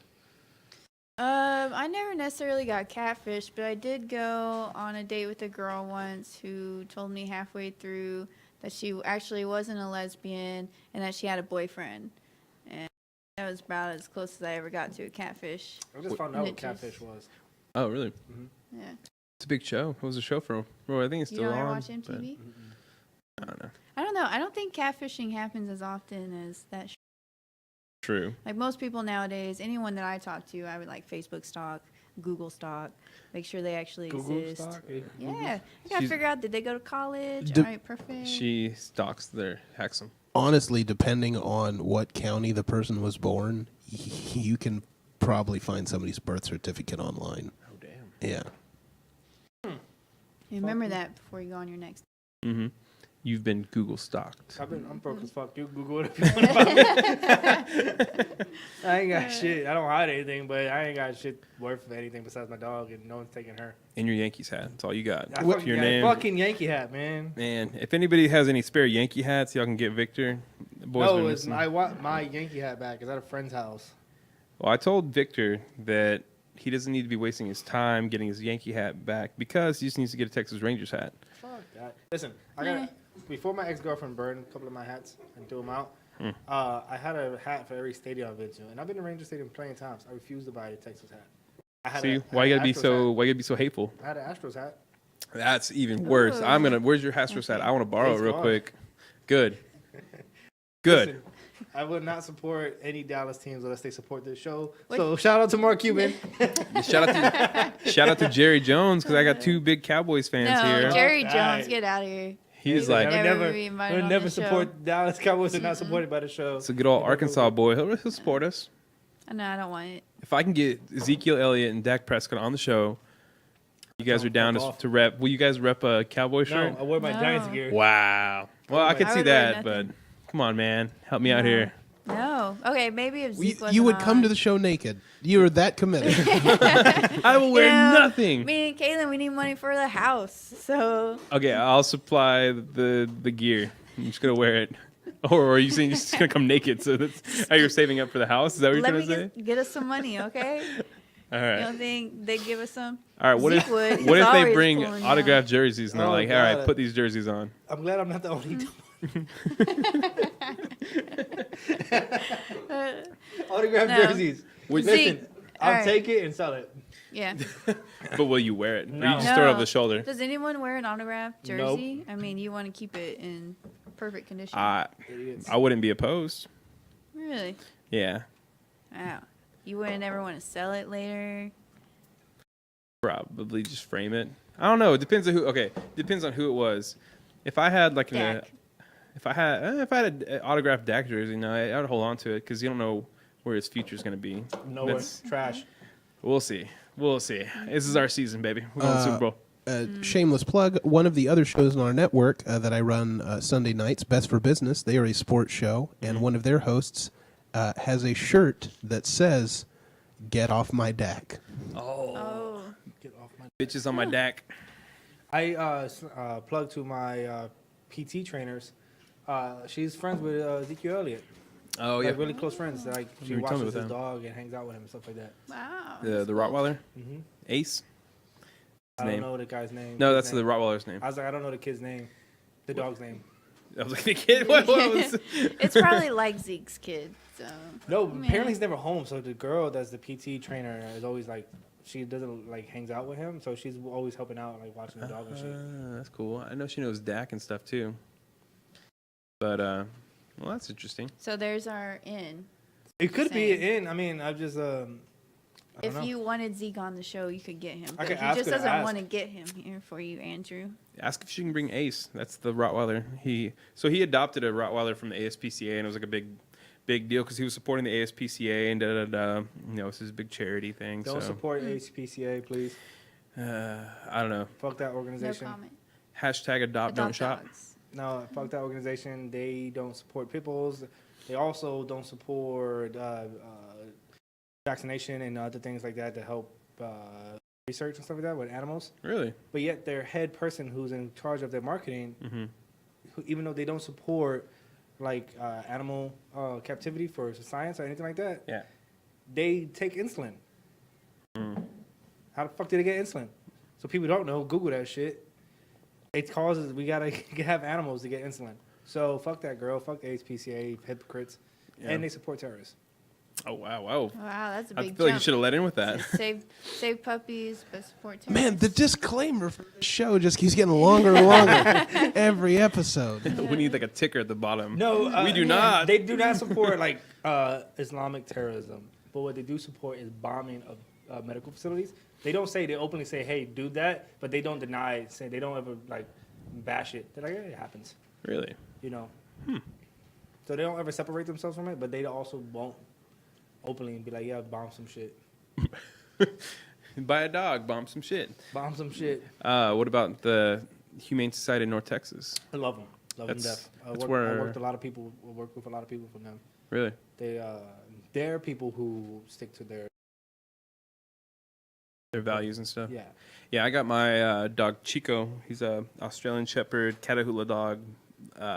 D: I never necessarily got catfished, but I did go on a date with a girl once who told me halfway through that she actually wasn't a lesbian and that she had a boyfriend. And that was about as close as I ever got to a catfish.
B: I just found out what
D: Niches.
B: catfish was.
C: Oh, really?
D: Yeah.
C: It's a big show. What was the show from? Well, I think it's
D: You
C: still
D: don't ever
C: on.
D: watch
C: but
D: MTV?
C: I don't know.
D: I don't know. I don't think catfishing happens as often as that.
C: True.
D: Like most people nowadays, anyone that I talk to, I would like Facebook stalk, Google stalk, make sure they actually
B: Google
D: exist.
B: stock?
D: Yeah. I gotta
C: She's-
D: figure out, did they go to college?
E: Do-
D: All right, perfect.
C: She stalks their hacks them.
E: Honestly, depending on what county the person was born, you can probably find somebody's birth certificate online.
C: Oh, damn.
E: Yeah.
D: You remember that before you go on your next.
C: Mm-hmm. You've been Google stalked.
B: I'm broke as fuck. You Google it if you want about me. I ain't got shit. I don't hide anything, but I ain't got shit worth anything besides my dog, and no one's taking her.
C: And your Yankees hat. That's all you got.
B: I
C: What's
B: fucking
C: your
B: got a
C: name?
B: fucking Yankee hat, man.
C: Man, if anybody has any spare Yankee hats, y'all can get Victor. The boys been
B: No, it's
C: missing.
B: I want my Yankee hat back. It's at a friend's house.
C: Well, I told Victor that he doesn't need to be wasting his time getting his Yankee hat back because he just needs to get a Texas Rangers hat.
B: Fuck that. Listen, I got before my ex-girlfriend burned a couple of my hats and threw them out. I had a hat for every stadium I've been to, and I've been to Ranger Stadium plenty of times. I refused to buy a Texas hat. I had
C: See,
B: a-
C: why
B: I
C: you
B: had
C: gotta be
B: Astros
C: so
B: hat.
C: why you gotta be so hateful?
B: I had an Astros hat.
C: That's even worse.
D: Ooh.
C: I'm gonna. Where's your Astros hat? I want to borrow it
B: It's
C: real
B: gone.
C: quick. Good. Good.
B: Listen, I would not support any Dallas teams unless they support this show.
D: Wait.
B: So shout out to Mark Cuban.
C: Shout out to Jerry Jones because I got two big Cowboys fans
D: No,
C: here.
D: Jerry
B: Fuck
D: Jones,
B: that.
D: get out of here.
C: He's
D: would
C: like,
D: never be invited
B: I would
D: on
B: never
D: the show.
B: support Dallas Cowboys. Are not supported by the show.
C: it's a good old Arkansas boy. He'll support us.
D: No, I don't want it.
C: If I can get Ezekiel Elliott and Dak Prescott on the show, you guys
B: Oh,
C: are down
B: fuck off.
C: to rep. Will you guys rep a Cowboy shirt?
B: No, I wear my
D: No.
B: Giants gear.
C: Wow. Well, I could
D: I
C: see
D: would wear
C: that, but
D: nothing.
C: come on, man, help me out
D: No.
C: here.
D: No. Okay, maybe if Zeke wasn't
E: You would come
D: on.
E: to the show naked. You were that committed.
C: I will wear
D: You know,
C: nothing.
D: Me and Kaylin, we need money for the house. So
C: Okay, I'll supply the gear. I'm just gonna wear it. Or are you saying you're just gonna come naked? So that's how you're saving up for the house? Is that what you're
D: let
C: trying
D: me
C: to say?
D: get us some money, okay?
C: All
D: You
C: right.
D: don't think they'd give us some?
C: All right. What
D: Zeke
C: if
D: would. He's
C: what if they
D: always
C: bring
D: pulling
C: autographed jerseys and they're
B: Oh,
C: like, all right,
B: God.
C: put these jerseys on?
B: I'm glad I'm not the only autographed
D: No.
B: jerseys.
C: Would-
B: Listen,
D: See,
B: I'll
D: alright.
B: take it and sell it.
D: Yeah.
C: But will you wear it? Or
B: No.
C: you just throw it over
D: No.
C: the shoulder?
D: Does anyone wear an autographed
B: Nope.
D: jersey? I mean, you want to keep it in perfect condition.
C: I
B: Idiots.
C: wouldn't be opposed.
D: Really?
C: Yeah,
D: Wow. You wouldn't ever want to sell it later?
C: probably just frame it. I don't know. It depends on who. Okay, depends on who it was. If I had like
D: Dak.
C: if I had an autographed Dak jersey, no, I would hold on to it because you don't know where his future's going to be.
B: Nowhere.
C: That's-
B: Trash.
C: We'll see. We'll see. This is our season, baby. We're going to the Super Bowl.
E: Shameless plug. One of the other shows on our network that I run Sunday nights, Best for Business, they are a sports show, and one of their hosts has a shirt that says, "Get off my Dak."
D: Oh.
B: Get off my.
C: Bitches on my Dak.
B: I plug to my PT trainers. She's friends with Ezekiel Elliott.
C: Oh
B: Like really close friends. Like she
C: You were telling me
B: watches
C: about
B: his
C: that.
B: dog and hangs out with him and stuff like that.
D: Wow.
C: The Rottweiler,
B: Mhm.
C: Ace.
B: I
C: Name.
B: don't know the guy's name.
C: No,
B: His
C: that's
B: name.
C: the Rottweiler's name.
B: I was like, I don't know the kid's name. The dog's name.
C: I was like, the kid. What was?
D: It's probably like Zeke's kid. So.
B: No,
D: Man.
B: apparently he's never home. So the girl that's the PT trainer is always like, she doesn't like hangs out with him. So she's always helping out, like watching the dog and shit.
C: That's cool. I know she knows Dak and stuff too. But well, that's interesting.
D: So there's our in.
B: It could be
D: Same.
B: in. I mean, I've just I don't
D: If
B: know.
D: you wanted Zeke on the show, you could get him.
B: I
D: But
B: could
D: he
B: ask
D: just
B: her to
D: doesn't
B: ask.
D: want to get him here for you, Andrew.
C: Ask if she can bring Ace. That's the Rottweiler. He adopted a Rottweiler from the ASPCA, and it was like a big big deal because he was supporting the ASPCA and da da da. You know, it's his big charity thing.
B: Don't
C: so
B: support ASPCA, please.
C: I don't know.
B: Fuck that
D: No
B: organization.
D: comment.
C: Hashtag adopt, don't
D: Adopt
C: shop.
D: dogs.
B: No, fuck that organization. They don't support pit bulls. They also don't support vaccination and other things like that to help research and stuff like that with animals.
C: Really?
B: But yet their head person who's in charge of their marketing,
C: Mm-hmm.
B: who, even though they don't support like animal captivity for science or anything like that,
C: Yeah.
B: they take insulin. How the fuck did they get insulin? So people don't know. Google that shit. It causes we gotta have animals to get insulin. So fuck that girl. Fuck the HPCA hypocrites,
C: Yeah.
B: and they support terrorists.
C: Oh wow,
D: Wow, that's a
C: I
D: big
C: feel like you
D: jump.
C: should have let in with that.
D: Save puppies, but support terrorists.
E: Man, the disclaimer for the show just keeps getting longer and longer every episode.
C: We need like a ticker at the bottom.
B: No,
C: we do not.
B: They do not support like Islamic terrorism, but what they do support is bombing of medical facilities. They don't say they openly say, "Hey, do that," but they don't deny it. Say they don't ever like bash it. They're like, "Yeah, it happens,"
C: Really?
B: you know. So they don't ever separate themselves from it, but they also won't openly be like, "Yeah, bomb some shit,
C: Buy a dog, bomb some shit.
B: bomb some shit."
C: What about the Humane Society in North Texas?
B: I love them, love them
C: That's-
B: deaf.
C: that's
B: I
C: where-
B: worked a lot of people. Work with a lot of people from them.
C: Really?
B: They're people who stick to their
C: Their values and stuff.
B: yeah.
C: Yeah, I got my dog Chico. He's a Australian Shepherd Catahoula dog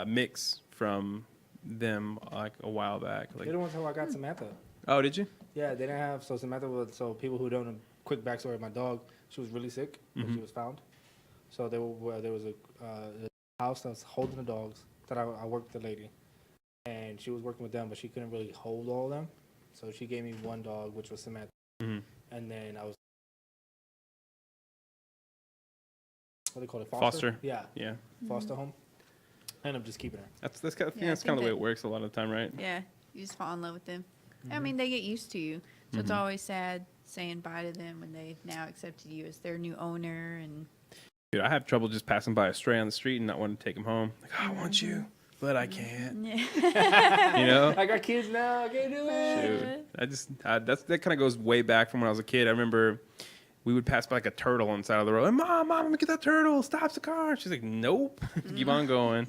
C: mix from them like a while back. Like,
B: They're the ones who I got Samantha.
C: oh, did you?
B: Yeah, they didn't have so Samantha was so people who don't know quick backstory of my dog. She was really sick when she was found. So there was a house that was holding the dogs that I worked with the lady, and she was working with them, but she couldn't really hold all of them. So she gave me one dog, which was Samantha,
C: Mhm.
B: and then I was what do they call it,
C: Foster.
B: Yeah,
C: Yeah.
B: foster home. I ended up just keeping her.
C: That's kind of,
D: Yeah, I
C: that's kind of the way
D: think
C: it works a lot of the time, right?
D: Yeah, you just fall in love with them. I mean, they get used to you, so it's always sad saying bye to them when they now accepted you as their new owner. And
C: Dude, I have trouble just passing by a stray on the street and not wanting to take him home. Like, oh, I want you, but I can't. You know?
B: I got kids now. I can't do it.
C: Shoot. That kind of goes way back from when I was a kid. I remember we would pass by like a turtle inside of the road. Mom, let me get that turtle. Stops the car. She's like, nope. Keep on going.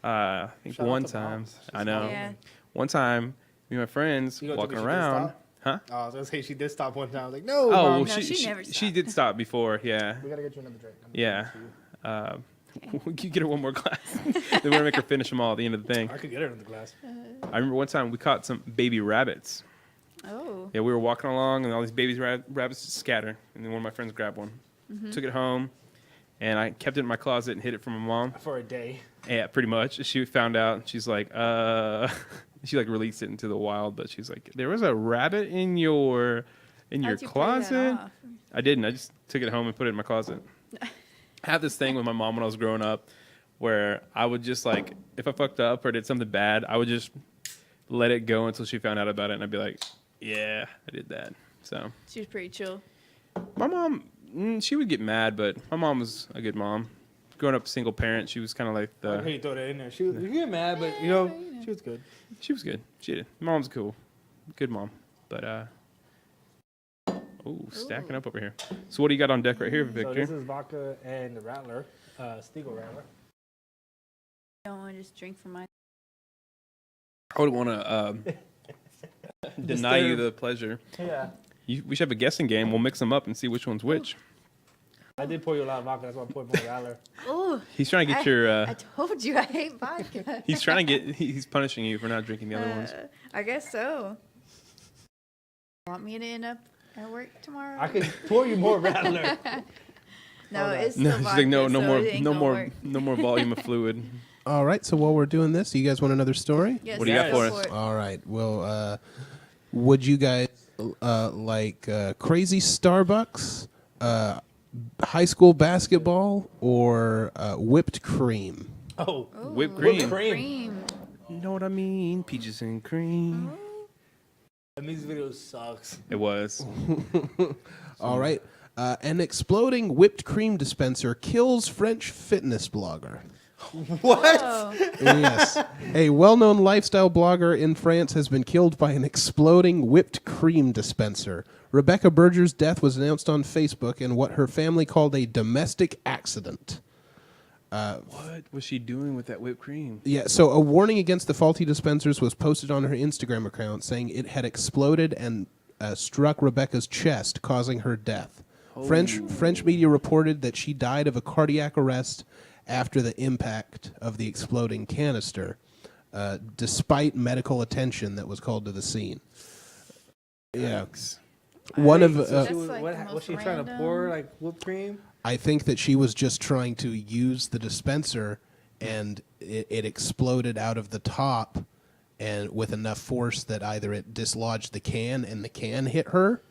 C: I think
B: Shout out
C: one
B: to
C: time,
B: moms. She's
C: I know.
D: Yeah.
C: One time, me and my friends
B: You know,
C: walking
B: she did
C: around.
B: stop?
C: Huh?
B: Oh, I was gonna say she did stop one time. I was like, no,
C: Oh,
B: Mom.
C: well,
D: No,
C: she
D: she never
C: she
D: stopped.
C: did stop before. Yeah.
B: We gotta get you another drink.
C: Yeah. You get her one more glass. Then we're gonna make her finish them all at the end of the thing.
B: I could get her in the glass.
C: I remember one time we caught some baby rabbits.
D: oh,
C: Yeah, we were walking along and all these babies rabbits just scatter, and then one of my friends grabbed one, took it home, and I kept it in my closet and hid it from my mom.
B: For a day.
C: Yeah, pretty much. She found out. She's like, she like released it into the wild, but she's like, there was a rabbit in your
D: how'd you play that
C: closet.
D: off?
C: I didn't. I just took it home and put it in my closet. I had this thing with my mom when I was growing up where I would just like, if I fucked up or did something bad, I would just let it go until she found out about it, and I'd be like, yeah, I did that. So
D: She was pretty chill.
C: my mom, she would get mad, but my mom was a good mom. Growing up single parent, she was kind of like
B: I like how
C: the,
B: you throw that in there. She was you get mad, but you know she was good.
C: she was good. She did. Mom's cool. Good mom. But, stacking up over here. So what do you got on deck right here,
B: So
C: Victor?
B: this is vodka and the Rattler, Stiegel Rattler.
D: Don't want to just drink from my.
C: I would want to deny you the pleasure.
B: Yeah.
C: We should have a guessing game. We'll mix them up and see which one's which.
B: I did pour you a lot of vodka. That's why I poured more Rattler.
D: Oh,
C: He's trying to get your.
D: I told you I hate vodka.
C: He's trying to get. He's punishing you for not drinking the other ones.
D: I guess so. Want me to end up at work tomorrow?
B: I could pour you more Rattler.
D: No,
B: Hold on.
D: it's
C: No,
D: still
C: she's
D: vodka,
C: like no
D: so
C: more,
D: it ain't
C: no
D: gonna
C: more,
D: work.
C: no more volume of fluid.
E: All right, so while we're doing this, you guys want another story?
D: Yes,
C: What do you got
D: go
C: for us?
D: it.
E: All right. Well, would you guys like crazy Starbucks, high school basketball, or whipped cream?
B: Oh,
D: Ooh,
C: Whipped cream.
D: cream.
C: You know what I mean? Peaches and cream.
B: that music video sucks.
C: It was.
E: All right. An exploding whipped cream dispenser kills French fitness blogger.
B: What?
D: Oh,
E: Yes. A well-known lifestyle blogger in France has been killed by an exploding whipped cream dispenser. Rebecca Berger's death was announced on Facebook in what her family called a domestic accident.
C: What was she doing with that whipped cream?
E: Yeah, so a warning against the faulty dispensers was posted on her Instagram account saying it had exploded and struck Rebecca's chest, causing her death. French media reported that she died of a cardiac arrest after the impact of the exploding canister, despite medical attention that was called to the scene. Yeah. One of
B: So she
D: That's
B: was,
D: like
B: what,
D: the
B: was
D: most
B: she trying to
D: random.
B: pour like whipped cream?
E: I think that she was just trying to use the dispenser, and it exploded out of the top, and with enough force that either it dislodged the can and the can hit her,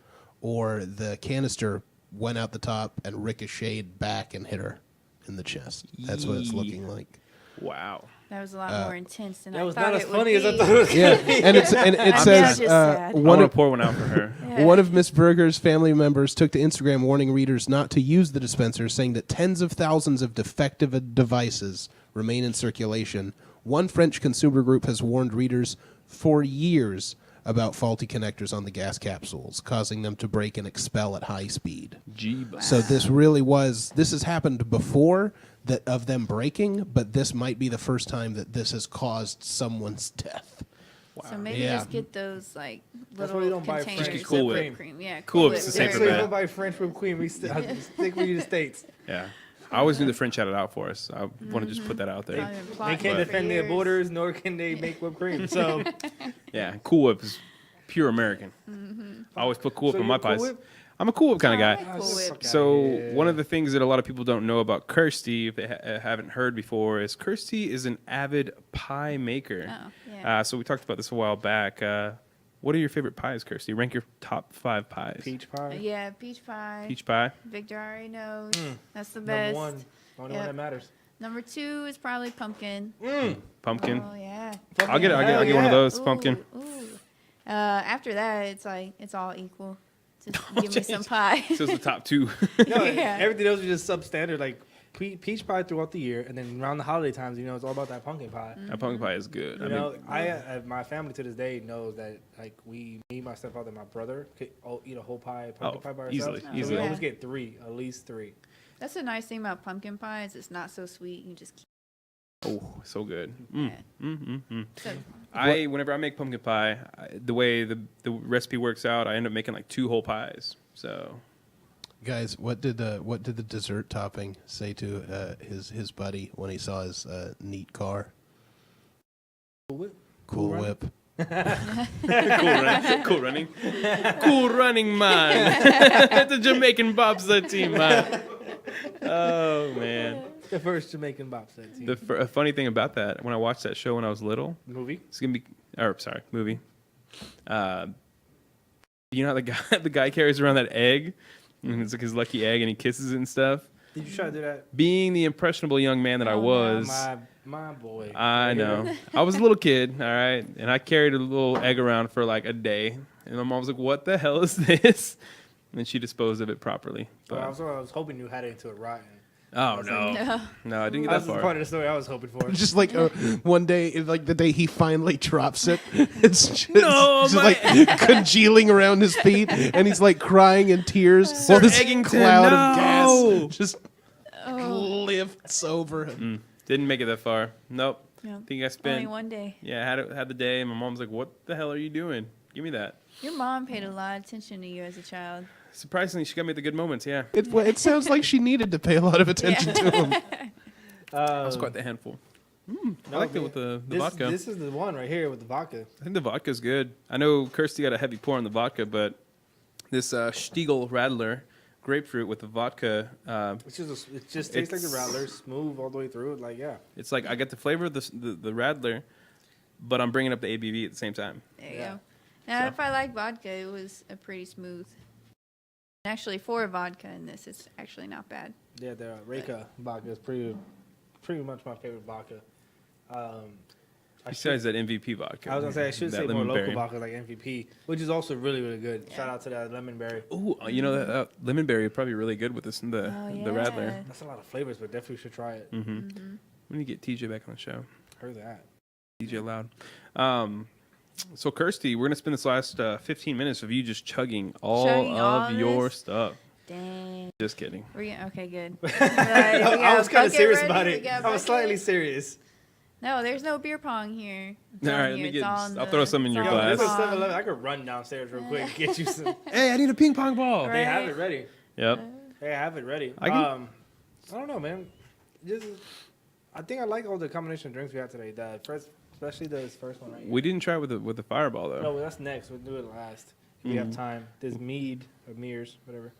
E: or the canister went out the top and ricocheted back and hit her in the chest. That's what it's
C: Yee.
E: looking like.
C: Wow.
D: that was a lot more intense than
B: That
D: I
B: was
D: thought
B: not as
D: it would
B: funny as I
D: be.
B: thought it was.
E: Yeah, and it
D: I'm
E: says
D: just sad.
C: I
E: one
C: want to
E: of
C: pour one out for her.
D: Yeah.
E: one of Miss Berger's family members took to Instagram warning readers not to use the dispenser, saying that tens of thousands of defective devices remain in circulation. One French consumer group has warned readers for years about faulty connectors on the gas capsules, causing them to break and expel at high speed.
C: Jeebus.
E: So this has happened before that of them breaking, but this might be the first time that this has caused someone's death.
D: So maybe
E: Yeah.
D: just get those like
B: That's
D: little
B: why you don't buy
D: containers
B: French
D: of
C: Cool
D: whipped
C: Whip.
D: cream. Yeah,
C: Cool
D: Whip.
C: Whip's the
D: There
C: safer
B: So
D: you
B: you
C: bet.
B: don't buy French whipped cream. We stick with you to States.
C: Yeah. I always knew the French had it out for us. I want to just put that out
D: I've
C: there.
D: been
B: They
D: plotting
B: can't
D: for
B: defend their
D: years.
B: borders, nor can they make whipped cream. So,
C: Yeah. Cool Whip is pure American. I always put Cool Whip
B: So
C: in my
B: you're Cool
C: pies.
B: Whip?
C: I'm a Cool Whip kind of
D: Oh, I
C: guy.
D: like Cool Whip.
C: So
B: Yeah.
C: one of the things that a lot of people don't know about Kirsty, if they haven't heard before, is Kirsty is an avid pie maker.
D: Oh, yeah.
C: So we talked about this a while back. What are your favorite pies, Kirsty? Rank your top 5 pies.
B: peach pie,
D: Yeah, peach pie.
C: Peach pie.
D: Victor already knows. That's the
B: number
D: best.
B: one, only one
D: Yep.
B: that matters.
D: Number 2 is probably pumpkin.
C: Pumpkin.
D: Oh yeah.
C: I'll get one of
B: yeah.
C: those.
D: Ooh,
C: Pumpkin.
D: ooh. After that, it's like it's all equal. Just give me some pie.
C: So it's the top 2.
B: No,
D: Yeah.
B: everything else is just substandard, like peach pie throughout the year, and then around the holiday times, it's all about that pumpkin pie.
C: That pumpkin pie is good.
B: You know, my family to this day knows that like me, my stepfather, and my brother could all eat a whole pumpkin pie by
C: easily,
B: ourselves. So
C: easily.
B: we
D: Yeah.
B: always get 3, at least 3.
D: That's the nice thing about pumpkin pie is it's not so sweet. You just keep
C: Oh, so good.
D: it. So,
C: Whenever I make pumpkin pie, the way the recipe works out, I end up making like 2 whole pies. So
E: Guys, what did the dessert topping say to his buddy when he saw his neat car?
B: Cool Whip.
E: Cool
B: Cool
E: Whip.
C: cool running, man. The Jamaican bobsled team, man. Oh man.
B: The first Jamaican bobsled team.
C: A funny thing about that, when I watched that show when I was little,
B: movie.
C: it's gonna be, movie. You know how the guy carries around that egg, and it's like his lucky egg, and he kisses it and stuff.
B: Did you try to do that?
C: Being the impressionable young man that I
D: Oh, no.
C: was,
B: My boy.
C: I know. I was a little kid, all right, and I carried a little egg around for like a day, and my mom was like, "What the hell is this?" And then she disposed of it properly.
B: So
C: But,
B: I was hoping you had it into a rotten.
C: oh no, no, I didn't get
B: That's
C: that
B: the
C: far.
B: part of the story I was hoping for.
E: Just like one day, like the day he finally drops it, it's just,
C: No,
E: just
C: my-
E: like congealing around his feet, and he's like crying in tears
C: Sir
E: while this
C: Eggington,
E: cloud
C: no.
E: of gas just
D: oh,
E: lifts over him.
C: Didn't make it that far. Nope.
D: no.
C: I think I
D: Only
C: spent.
D: one day.
C: Yeah, I had the day, and my mom's like, "What the hell are you doing? Give me that."
D: Your mom paid a lot of attention to you as a child.
C: Surprisingly, she got me at the good moments. Yeah,
E: It sounds like she needed to pay a lot of attention to him.
C: that was quite the handful. I liked it with the vodka.
B: This is the one right here with the vodka.
C: I think the vodka's good. I know Kirsty got a heavy pour on the vodka, but this Stiegel Radler grapefruit with the vodka,
B: It just tastes like the Rattler, smooth all the way through. Like
C: it's like I get the flavor of the Radler, but I'm bringing up the ABV at the same time.
D: There you
B: Yeah.
D: go. Now,
C: So.
D: if I like vodka, it was a pretty smooth. Actually, for vodka in this, it's actually not bad.
B: yeah, the Reka vodka is pretty much my favorite vodka.
C: Besides that MVP vodka.
B: I was gonna say I should
C: that
B: say more
C: lemon
B: local
C: berry.
B: vodka like MVP, which is also really really good. Shout out to that lemon berry.
C: Ooh, you know that lemon berry would probably be really good with this the
D: Oh,
C: the
D: yeah.
C: Radler.
B: That's a lot of flavors, but definitely should try it.
C: Mm-hmm. We need to get TJ back on the show.
B: Heard that.
C: DJ Loud. So Kirsty, we're gonna spend this last 15 minutes of you just chugging all of your
D: this?
C: stuff.
D: Dang.
C: Just kidding.
D: Okay, good.
B: I was kind of serious about it. I was slightly serious.
D: No, there's no beer pong here.
C: All right, let me get. I'll throw some in your
B: Yo,
C: glass.
B: this is 7-Eleven. I could run downstairs real quick and get you some.
C: Hey, I need a ping pong ball.
D: Right.
B: They have it ready.
C: Yep.
B: They have it ready.
C: I can-
B: I don't know, man. I think I like all the combination of drinks we had today. The first, especially this first one right here.
C: We didn't try with the fireball though.
B: No, that's next. We'll do it last. If we have time. There's mead or Mears, whatever.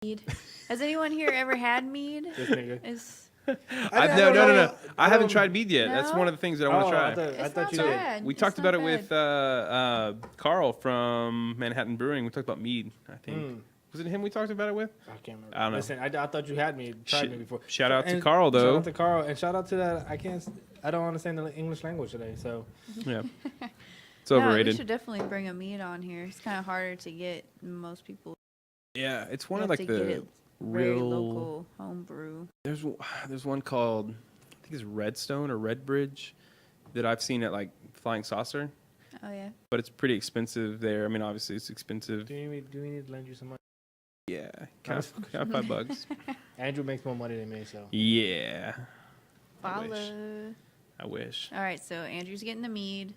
D: Mead. Has anyone here ever had mead?
B: This nigga.
D: It's
C: No. I haven't tried mead yet.
D: No?
C: That's one of the things that I want to try.
B: I
D: It's
B: thought
D: not
B: you
D: bad.
B: did.
C: We
D: It's
C: talked
D: not
C: about it
D: bad.
C: with Carl from Manhattan Brewing. We talked about mead. I think was it him we talked about it with?
B: I can't remember.
C: I don't know.
B: Listen, I thought you had tried me before.
C: Shout out to
B: And
C: Carl though.
B: Shout out to Carl and shout out to that. I don't understand the English language today, so
C: Yeah. It's
D: No, we
C: overrated.
D: should definitely bring a mead on here. It's kind of harder to get than most people.
C: Yeah, it's one
D: You
C: of
D: have
C: like
D: to get
C: the
D: it very
C: real.
D: local home brew.
C: There's one called I think it's Redstone or Redbridge that I've seen at like Flying Saucer,
D: Oh yeah.
C: but it's pretty expensive there. I mean, obviously it's expensive.
B: do we need to lend you some money?
C: Yeah, kind of $5.
B: Andrew makes more money than me, so.
C: Yeah, I wish.
D: Follow.
C: I wish.
D: All right, so Andrew's getting the mead.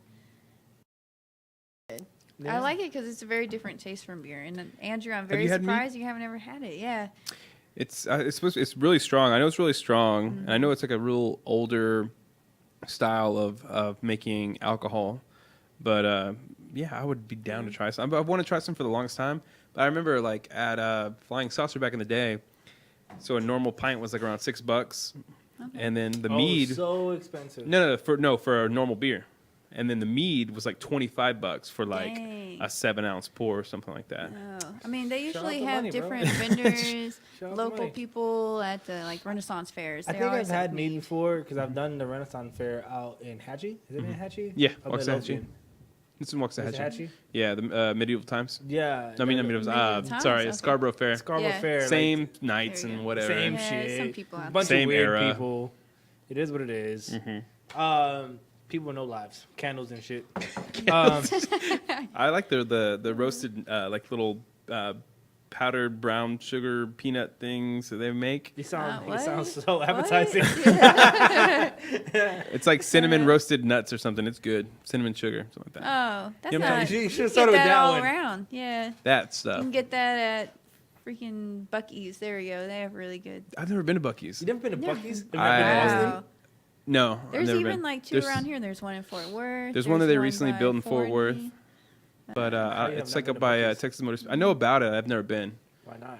B: Yeah.
D: I like it because it's a very different taste from beer. And Andrew, I'm very
C: you had mead?
D: surprised you haven't ever had it. Yeah.
C: It's it's really strong. I know it's really strong, and I know it's like a real older style of making alcohol. But yeah, I would be down to try some. I want to try some for the longest time. But I remember like at Flying Saucer back in the day. So a normal pint was like around $6, and then the mead.
B: So expensive.
C: No, for a normal beer, and then the mead was like $25 for like
D: Dang.
C: a 7-ounce pour or something like that.
D: Oh. I mean, they
B: Shout out
D: usually
B: to
D: have
B: money, bro.
D: different vendors,
B: Shout out to
D: local
B: money.
D: people at the like Renaissance fairs.
B: I
D: They
B: think I've
D: always have
B: had mead before because I've done the Renaissance Fair out in Hatchie. Is it in Hatchie?
C: Yeah,
B: Up in
C: Waxahachie.
B: Logan.
C: It's in
B: Is it
C: Waxahachie.
B: Hatchie?
C: Yeah, the medieval times.
B: Yeah.
C: I mean, not
D: Medieval times?
C: sorry,
D: Okay.
C: Scarborough Fair.
B: Scarborough
D: Yeah.
B: Fair.
C: Same
B: like,
C: nights
D: There you
C: and
D: go.
C: whatever.
B: same
D: Yeah,
B: shit.
D: some people out
B: Bunch
C: Same
B: of weird
C: era.
B: people. It is what it is. People with no lives, candles and shit.
C: I like the roasted like little powdered brown sugar peanut things that they make.
B: You sound
D: what?
B: so
D: What?
B: appetizing.
C: It's like cinnamon roasted nuts or something. It's good. Cinnamon sugar, something like that.
D: Oh, that's
C: You know what I'm
D: not.
B: saying? You should've
D: can
B: started
D: get
B: with
D: that
B: that
D: all
B: one.
D: around. Yeah,
C: That
D: you
C: stuff.
D: can get that at freaking Buc-ee's. There we go. They have really good.
C: I've never been to Buc-ee's.
B: You never been to
D: Yeah.
B: Buc-ee's? Have you
C: I-
B: never been to Austin?
D: Wow.
C: No, I've
D: There's
C: never
D: even
C: been.
D: like two
C: There's-
D: around here. There's one in Fort Worth.
C: There's one that they
D: one
C: recently
D: by
C: built in Fort Worth.
D: Forney.
C: But
B: you have
C: it's
B: not
C: like
B: been
C: up
B: to
C: by
B: Buc-ee's?
C: Texas Motors. I know about it. I've never been.
B: Why not?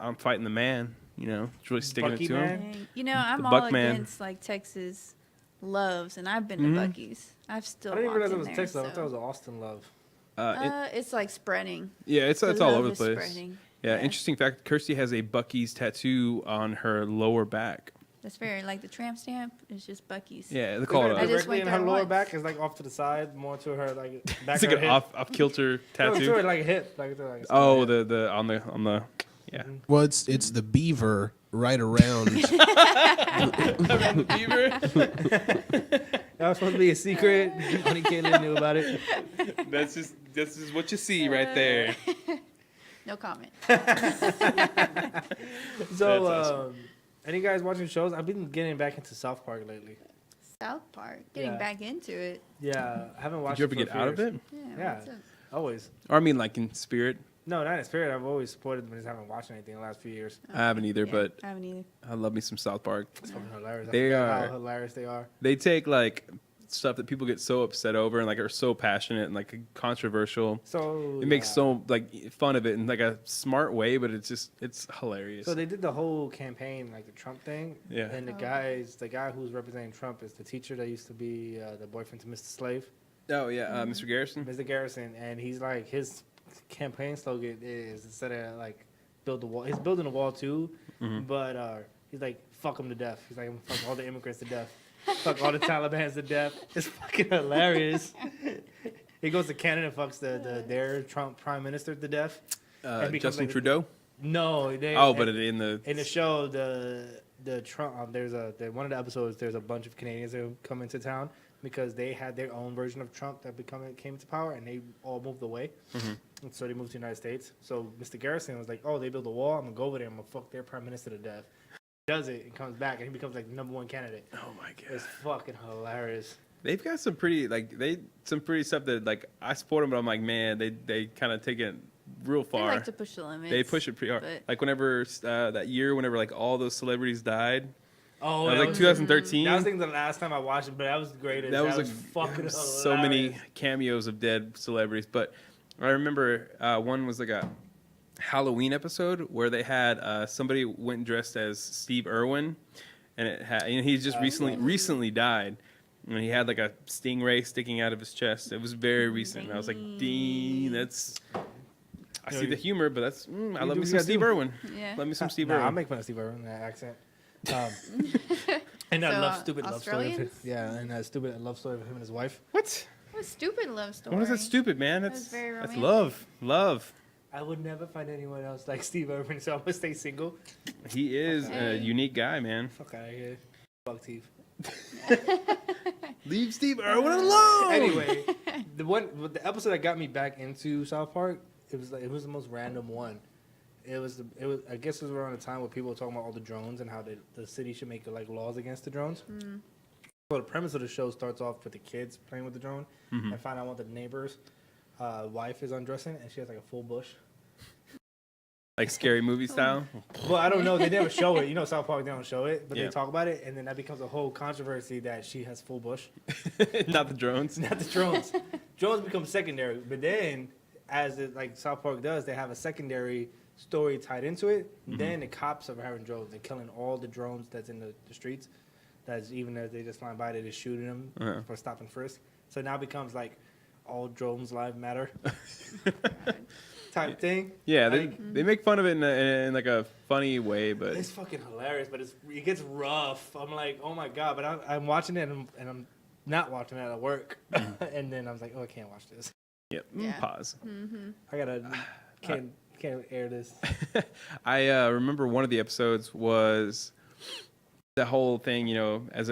C: I'm fighting the man. You know, it's really sticking
B: Bucky
C: it to him.
B: man?
D: Dang. You know, I'm
C: The
D: all
C: Buck man.
D: against like Texas loves, and I've been to
C: Mhm.
D: Buc-ee's. I've still.
B: I didn't even
D: walked
B: realize it
D: in
B: was
D: there,
B: Texas. I
D: so.
B: thought it was an Austin love.
D: It's like spreading.
C: Yeah, it's
D: The
C: all
D: love
C: over the
D: is
C: place.
D: spreading.
C: Yeah,
D: Yeah.
C: interesting fact. Kirsty has a Bucky's tattoo on her lower back.
D: That's fair. Like the tramp stamp is just Buc-ee's.
C: Yeah, they call
B: Is
C: it.
B: it
D: I just
B: directly
D: went
B: in her
D: there
B: lower
D: once.
B: back? It's like off to the side, more to her like back
C: It's
B: of
C: like
B: her
C: an
B: hip.
C: off kilter
B: No,
C: tattoo.
B: to her like a hip. Like a
C: Oh,
B: hip.
C: the on the yeah.
E: Well, it's the beaver right around.
B: That was supposed to be a secret. Only Caitlin knew about it.
C: That's just what you see right there.
D: No comment.
B: So,
C: That's awesome.
B: any guys watching shows? I've been getting back into South Park lately.
D: South Park. Getting
B: Yeah.
D: back into it.
B: Yeah, I haven't watched.
C: Did you ever
B: it for
C: get
B: a few
C: out of
B: years.
C: it?
B: Yeah.
D: what's up?
B: Always.
C: Or I mean, like in spirit.
B: No, not in spirit. I've always supported them. I just haven't watched anything in the last few years.
C: I haven't either,
D: Yeah,
C: but
D: I haven't either.
C: I love me some South Park.
B: It's fucking hilarious. I
C: They
B: forgot
C: are-
B: how hilarious they are.
C: They take like stuff that people get so upset over and like are so passionate and like controversial.
B: So
C: It makes
B: yeah.
C: so like fun of it in like a smart way, but it's hilarious.
B: So they did the whole campaign, like the Trump thing.
C: Yeah.
B: And the guy who's representing Trump is the teacher that used to be the boyfriend to Mr. Slave,
C: Oh yeah, Mr. Garrison.
B: Mr. Garrison, and he's like his campaign slogan is instead of like build the wall, he's building a wall too, but he's like fuck them to death. He's like fuck all the immigrants to death, fuck all the Talibans to death. It's fucking hilarious. He goes to Canada and fucks their Trump prime minister to death. And becomes
C: Justin
B: like-
C: Trudeau.
B: No, they.
C: Oh, but in the
B: in the show, the the Trump. One of the episodes. There's a bunch of Canadians that come into town because they had their own version of Trump that came to power, and they all moved away. And so they moved to the United States. So Mr. Garrison was like, "Oh, they built a wall. I'm gonna go over there. I'm gonna fuck their prime minister to death." He does it and comes back, and he becomes like the #1 candidate.
C: Oh my god.
B: It's fucking hilarious.
C: They've got some pretty stuff that like I support them, but I'm like, man, they kind of take it real
D: They
C: far.
D: like to push the limits.
C: They push it pretty hard.
D: but-
C: Like whenever that year, whenever like all those celebrities died,
B: Oh,
C: that was like 2013.
B: That was the last time I watched it, but that was great.
C: That was
B: fucking hilarious.
C: so many cameos of dead celebrities. But I remember one was like a Halloween episode where they had somebody went dressed as Steve Irwin, and it had he just recently died. And he had like a stingray sticking out of his chest. It was very recent. And I was like, "Dean, that's." I see the humor, but that's. I love me some Steve Irwin.
D: Yeah.
C: Love me some Steve
B: Nah,
C: Irwin.
B: I'll make fun of Steve Irwin in that accent. And that
D: So,
B: stupid love story.
D: Australians?
B: And that stupid love story of him and his wife.
C: What?
D: What a stupid love story.
C: What is that stupid, man?
D: That was
C: That's
D: very
C: that's
D: romantic.
C: love.
B: I would never find anyone else like Steve Irwin, so I'm gonna stay single.
C: He is a
D: Hey.
C: unique guy, man.
B: Fuck out of here. Fuck teeth.
C: Leave Steve Irwin alone.
B: Anyway, the episode that got me back into South Park, it was the most random one. It was I guess it was around the time where people were talking about all the drones and how the city should make like laws against the drones. So the premise of the show starts off with the kids playing with the drone and find out one of the neighbors' wife is undressing and she has like a full bush.
C: Like scary movie style.
B: Well, I don't know. They never show it. You know, South Park, they don't show it, but
C: Yeah.
B: they talk about it, and then that becomes a whole controversy that she has full bush.
C: Not the drones.
B: Not the drones. Drones become secondary, but then, as like South Park does, they have a secondary story tied into it. Then the cops are having drones. They're killing all the drones that's in the streets. That's even as they just flying by, they're just shooting them for stop and frisk. So now it becomes like all drones live matter type thing.
C: Yeah,
B: Like,
C: they make fun of it in like a funny way, but
B: it's fucking hilarious, but it gets rough. I'm like, oh my god! But I'm watching it, and I'm not watching it at work. And then I was like, oh, I can't watch this.
C: yep.
D: Yeah.
C: Pause.
B: I gotta can't air this.
C: I remember one of the episodes was the whole thing. You know, as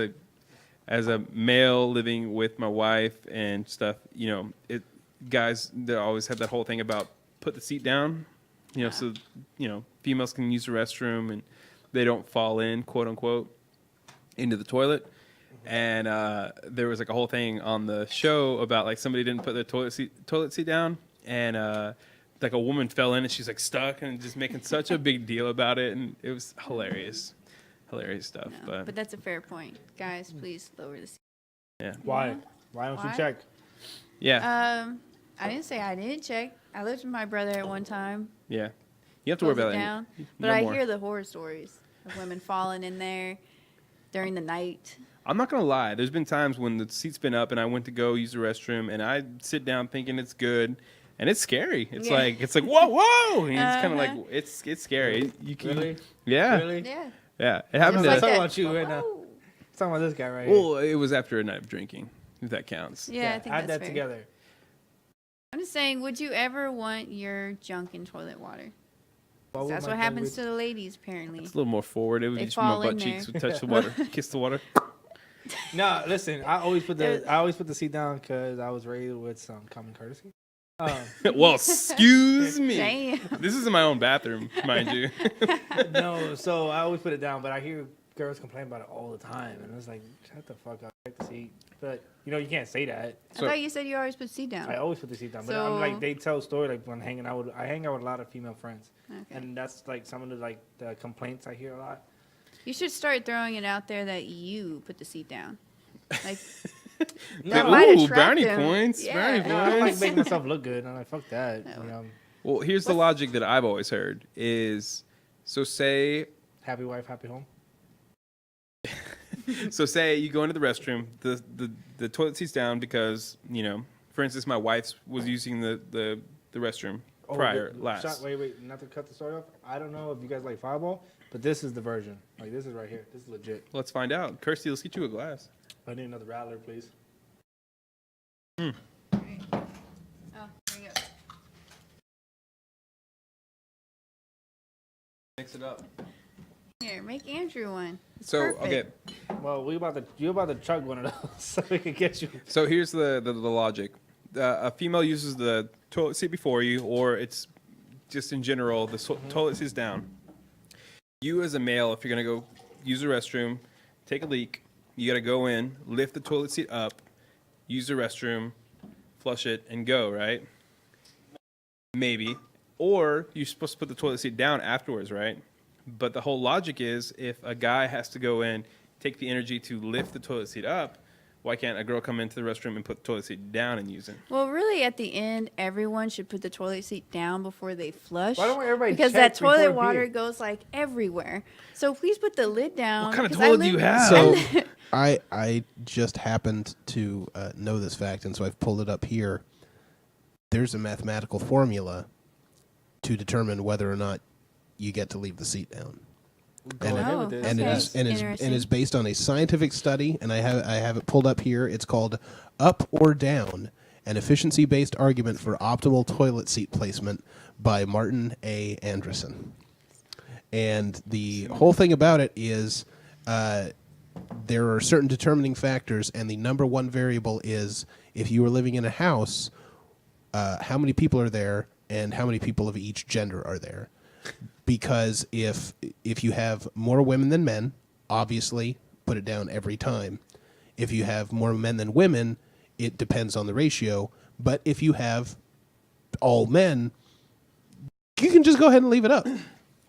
C: a male living with my wife and stuff. You know, guys they always have that whole thing about put the seat down. You know, so you know females can use the restroom and they don't fall in, quote unquote, into the toilet. And there was like a whole thing on the show about like somebody didn't put their toilet seat down, and like a woman fell in and she's like stuck and just making such a big deal about it, and it was hilarious stuff.
D: No, but that's a fair point. Guys, please lower the seat.
C: Yeah,
B: Why? Why don't you
D: Why?
B: check?
C: yeah,
D: I didn't say I didn't check. I lived with my brother at one time.
C: yeah. You have to worry
D: Close
C: about
D: it
C: that.
D: down.
C: No
D: But I
C: more.
D: hear the horror stories of women falling in there during the night.
C: I'm not gonna lie. There's been times when the seat's been up and I went to go use the restroom and I sit down thinking it's good, and it's scary. It's
D: Yeah.
C: like whoa, and it's kind of like it's scary. You can,
B: Really?
C: yeah,
B: Really?
D: Yeah.
C: yeah. It happened
D: Just
C: to.
B: talking about you right now.
D: Whoa.
B: Talking about this guy right here.
C: Well, it was after a night of drinking, if that counts.
D: Yeah, I think
B: add
D: that's
B: that
D: fair.
B: together.
D: I'm just saying, would you ever want your junk in toilet water?
B: Why would
D: That's
B: my
D: what
B: thing
D: happens
B: with-
D: to the ladies, apparently.
C: It's a little more forward. It was
D: They
C: just my
D: fall
C: butt
D: in
C: cheeks
D: there.
C: would touch the water, kiss the water.
B: No, listen. I always put the seat down because I was raised with some common courtesy.
C: Well, excuse me.
D: Damn.
C: This is in my own bathroom, mind you.
B: No, so I always put it down, but I hear girls complain about it all the time, and it's like, shut the fuck up, check the seat. But you know, you can't say that.
D: I
C: So-
D: thought you said you always put seat down.
B: I always put the seat down, but
D: So-
B: I'm like, they tell story like when hanging out with, I hang out with a lot of female friends,
D: Okay.
B: and that's like some of the complaints I hear a lot.
D: You should start throwing it out there that you put the seat down. Like,
B: No,
D: might
C: Ooh,
D: attract
C: brownie
D: them.
C: points.
D: Yeah.
C: Brownie
B: No, I like
C: points.
B: making myself look good, and I'm like, fuck that.
D: No.
B: You know,
C: Well, here's the logic that I've always heard is, so say
B: happy wife, happy home.
C: say you go into the restroom, the toilet seat's down because, you know, for instance, my wife's was using the restroom prior last.
B: Wait, not to cut the story off. I don't know if you guys like Fireball, but this is the version. Like, this is right here. This is legit.
C: Let's find out. Kirsty, let's get you a glass.
B: I need another rattler, please.
D: oh, there you go.
C: Mix it up.
D: Here, there. Make Andrew one. It's
C: So
D: perfect.
C: okay,
B: Well, you about to chug one of those so we can get you.
C: so here's the logic. A female uses the toilet seat before you, or it's just in general the toilet seat's down. You as a male, if you're gonna go use the restroom, take a leak, you gotta go in, lift the toilet seat up, use the restroom, flush it, and go, right? Maybe. Or you're supposed to put the toilet seat down afterwards, right? But the whole logic is if a guy has to go in, take the energy to lift the toilet seat up, why can't a girl come into the restroom and put the toilet seat down and use it?
D: Well, really, at the end, everyone should put the toilet seat down before they flush.
B: Why don't everybody
D: Because
B: check
D: that toilet
B: before
D: water
B: peeing?
D: goes like everywhere. So please put the lid down.
C: What kind of
D: 'cause I
C: toilet do you
D: live-
C: have?
E: So I just happened to know this fact, and so I've pulled it up here. There's a mathematical formula to determine whether or not you get to leave the seat down.
B: Go ahead with this.
E: And
D: Okay.
E: it is and
D: Interesting.
E: is based on a scientific study, and I have it pulled up here. It's called "Up or Down: An Efficiency-Based Argument for Optimal Toilet Seat Placement" by Martin A. Andreessen. And the whole thing about it is there are certain determining factors, and the number one variable is if you were living in a house, how many people are there, and how many people of each gender are there. Because if you have more women than men, obviously put it down every time. If you have more men than women, it depends on the ratio. But if you have all men, you can just go ahead and leave it up.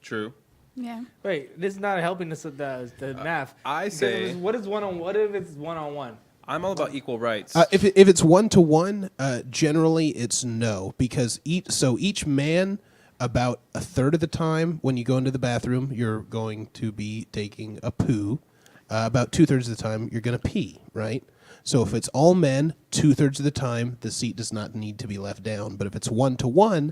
C: True.
D: Yeah.
B: Wait, this is not helping us with the math.
C: I
B: Because
C: say-
B: what is one on? What if it's one on one?
C: I'm all about equal rights.
E: If it's 1-to-1, generally it's no, because each man, about a third of the time when you go into the bathroom, you're going to be taking a poo. About 2/3 of the time, you're going to pee, right? So if it's all men, 2/3 of the time, the seat does not need to be left down. But if it's 1-to-1,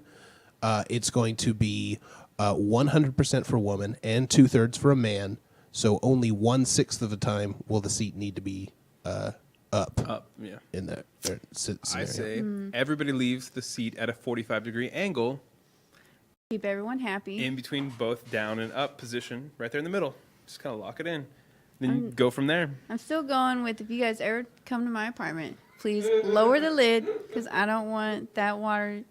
E: it's going to be 100% for a woman and 2/3 for a man. So only 1/6 of the time will the seat need to be up
C: Yeah.
E: in that
C: I
E: scenario.
C: say everybody leaves the seat at a 45-degree angle
D: Keep everyone happy.
C: in between both down and up position, right there in the middle. Just kind of lock it in. Then you go from there.
D: I'm still going with if you guys ever come to my apartment, please lower the lid because I don't want that water.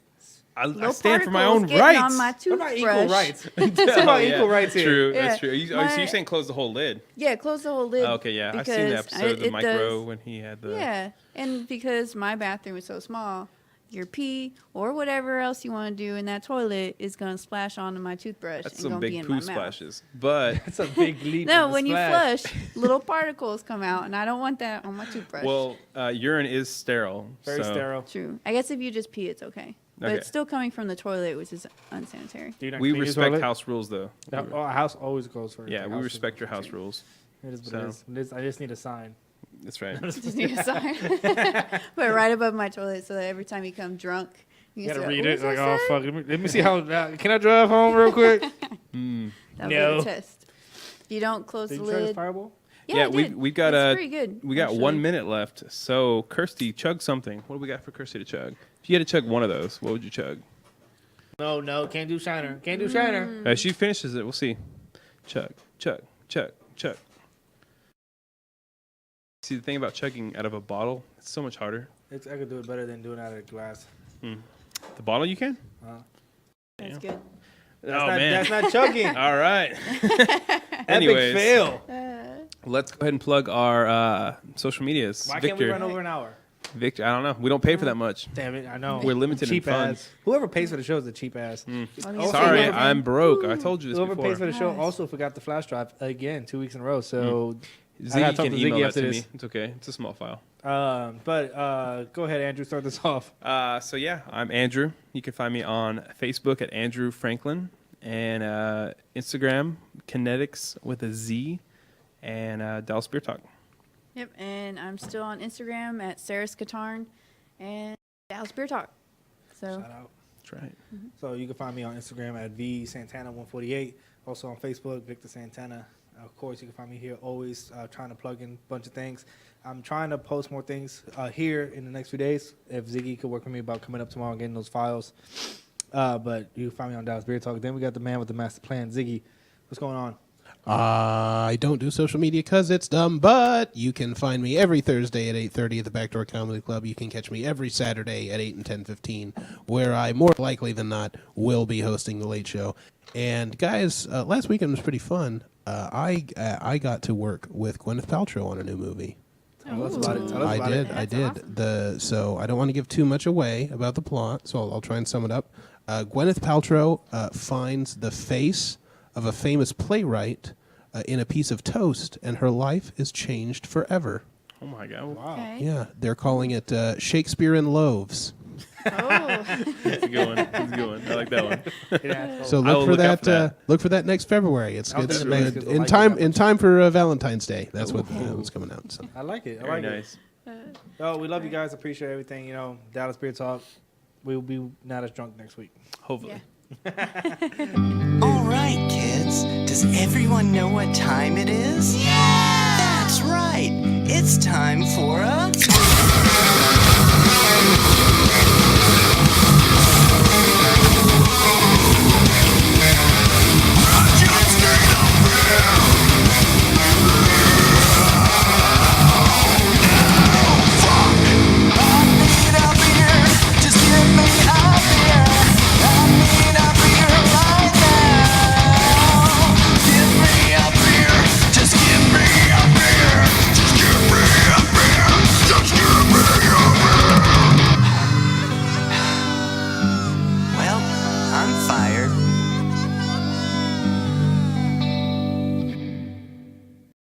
C: I
D: Little
C: stand for my
D: particles
C: own
D: getting
C: rights.
D: on my
B: What
D: toothbrush.
B: about equal rights? What
C: Oh,
B: about
C: yeah.
B: equal rights here?
C: True,
D: Yeah.
C: that's true. So
D: My-
C: you're saying close the whole lid?
D: Yeah, close the whole lid.
C: Oh, okay, yeah. I've seen the
D: because
C: episode of
D: it
C: Mike Rowe
D: does-
C: when he had the...
D: Yeah, and because my bathroom is so small, your pee or whatever else you want to do in that toilet is going to splash onto my toothbrush
C: That's
D: and
C: some
D: going to be
C: big
D: in
C: poo
D: my mouth.
C: splashes. But,
B: That's a big leap.
D: No,
B: of a
D: when you
B: splash.
D: flush, little particles come out, and I don't want that on my toothbrush.
C: well, urine is sterile.
B: Very
C: so
B: sterile.
D: True. I guess if you just pee, it's okay. But
C: Okay.
D: it's still coming from the toilet, which is unsanitary.
B: Do you not
C: We
B: clean your
C: respect
B: toilet?
C: house rules, though.
B: Our house always goes for.
C: Yeah, we
B: house
C: respect your
B: rules.
C: house rules.
B: It is what
C: So-
B: it is. It is. I just need a sign.
C: That's right.
D: Just need a sign. Put it right above my toilet so that every time you come drunk,
B: You
D: can
B: gotta
D: say,
B: read
D: "What
B: it.
D: does
B: Like,
D: that
B: oh
D: say?"
B: fuck. Let me see how. Can I drive home real quick?
D: That'll
B: No.
D: be the test. If you don't close
B: Did
D: the
B: you try this
D: lid.
B: fireball?
D: Yeah, I
C: we
D: did.
C: we got
D: It's pretty good.
C: we got
D: actually.
C: 1 minute left. So Kirsty, chug something. What do we got for Kirsty to chug? If you had to chug one of those, what would you chug?
B: No, can't do Shiner. Can't do Shiner.
C: As she finishes it, we'll see. Chug, chug, chug, chug. See, the thing about chugging out of a bottle, it's so much harder.
B: I could do it better than doing it out of a glass.
C: The bottle you can?
D: That's good.
B: That's
C: Oh,
B: not,
C: man.
B: That's not chugging.
C: All right.
B: Epic fail.
C: Let's go ahead and plug our social medias.
B: Why
C: Victor,
B: can't we run over an hour?
C: Victor, I don't know. We don't pay for that much.
B: Damn it! I know.
C: We're limited in
B: cheap
C: funds.
B: ass. Whoever pays for the show is a cheap ass.
D: Well,
B: Also,
C: Sorry,
B: whoever-
C: I'm broke. I told you this
B: Whoever pays
C: before.
B: for the show
D: Nice.
B: also forgot the flash drive again 2 weeks in a row. So, I gotta
C: Ziggy
B: talk
C: can
B: to
C: email
B: Ziggy
C: that
B: after
C: to
B: this.
C: me. It's okay. It's a small file.
B: but go ahead, Andrew. Start this off.
C: So yeah, I'm Andrew. You can find me on Facebook at Andrew Franklin and Instagram Kinetics with a Z and Dallas Beertalk.
D: Yep, and I'm still on Instagram at Sarah Skatarn and Dallas Beertalk. So
B: Shout out.
C: That's right.
B: So you can find me on Instagram at vsantana148. Also on Facebook, Victor Santana. Of course, you can find me here always trying to plug in a bunch of things. I'm trying to post more things here in the next few days. If Ziggy could work with me about coming up tomorrow and getting those files. But you can find me on Dallas Beer Talk. Then we got the man with the master plan, Ziggy. What's going on?
E: I don't do social media because it's dumb, but you can find me every Thursday at 8:30 at the Backdoor Comedy Club. You can catch me every Saturday at 8 and 10:15, where I more likely than not will be hosting the Late Show. And guys, last weekend was pretty fun. I got to work with Gwyneth Paltrow on a new movie.
B: Tell us about it. Tell us about it.
E: I did. So I don't want to give too much away about the plot, so I'll try and sum it up. Gwyneth Paltrow finds the face of a famous playwright in a piece of toast, and her life is changed forever.
C: Oh my god!
B: Wow.
D: Okay.
E: Yeah, they're calling it Shakespeare in Loaves.
D: Oh.
C: That's a good one. That's a good one. I like that one.
B: Yeah,
E: So
C: I will
E: look for
C: look out
E: that.
C: for that.
E: Look for that next February. It's
B: I don't think the Mexicans will
E: in
B: like it
E: time
B: that
E: in
B: much.
E: time for Valentine's Day. That's what's coming out. So.
B: I like it. I
C: Very
B: like
C: nice.
B: it. Oh, we love you guys. Appreciate everything. You know, Dallas Beer Talk. We'll be not as drunk next week.
C: Hopefully.
A: All right, kids. Does everyone know what time it is? Yeah! That's right. It's time for a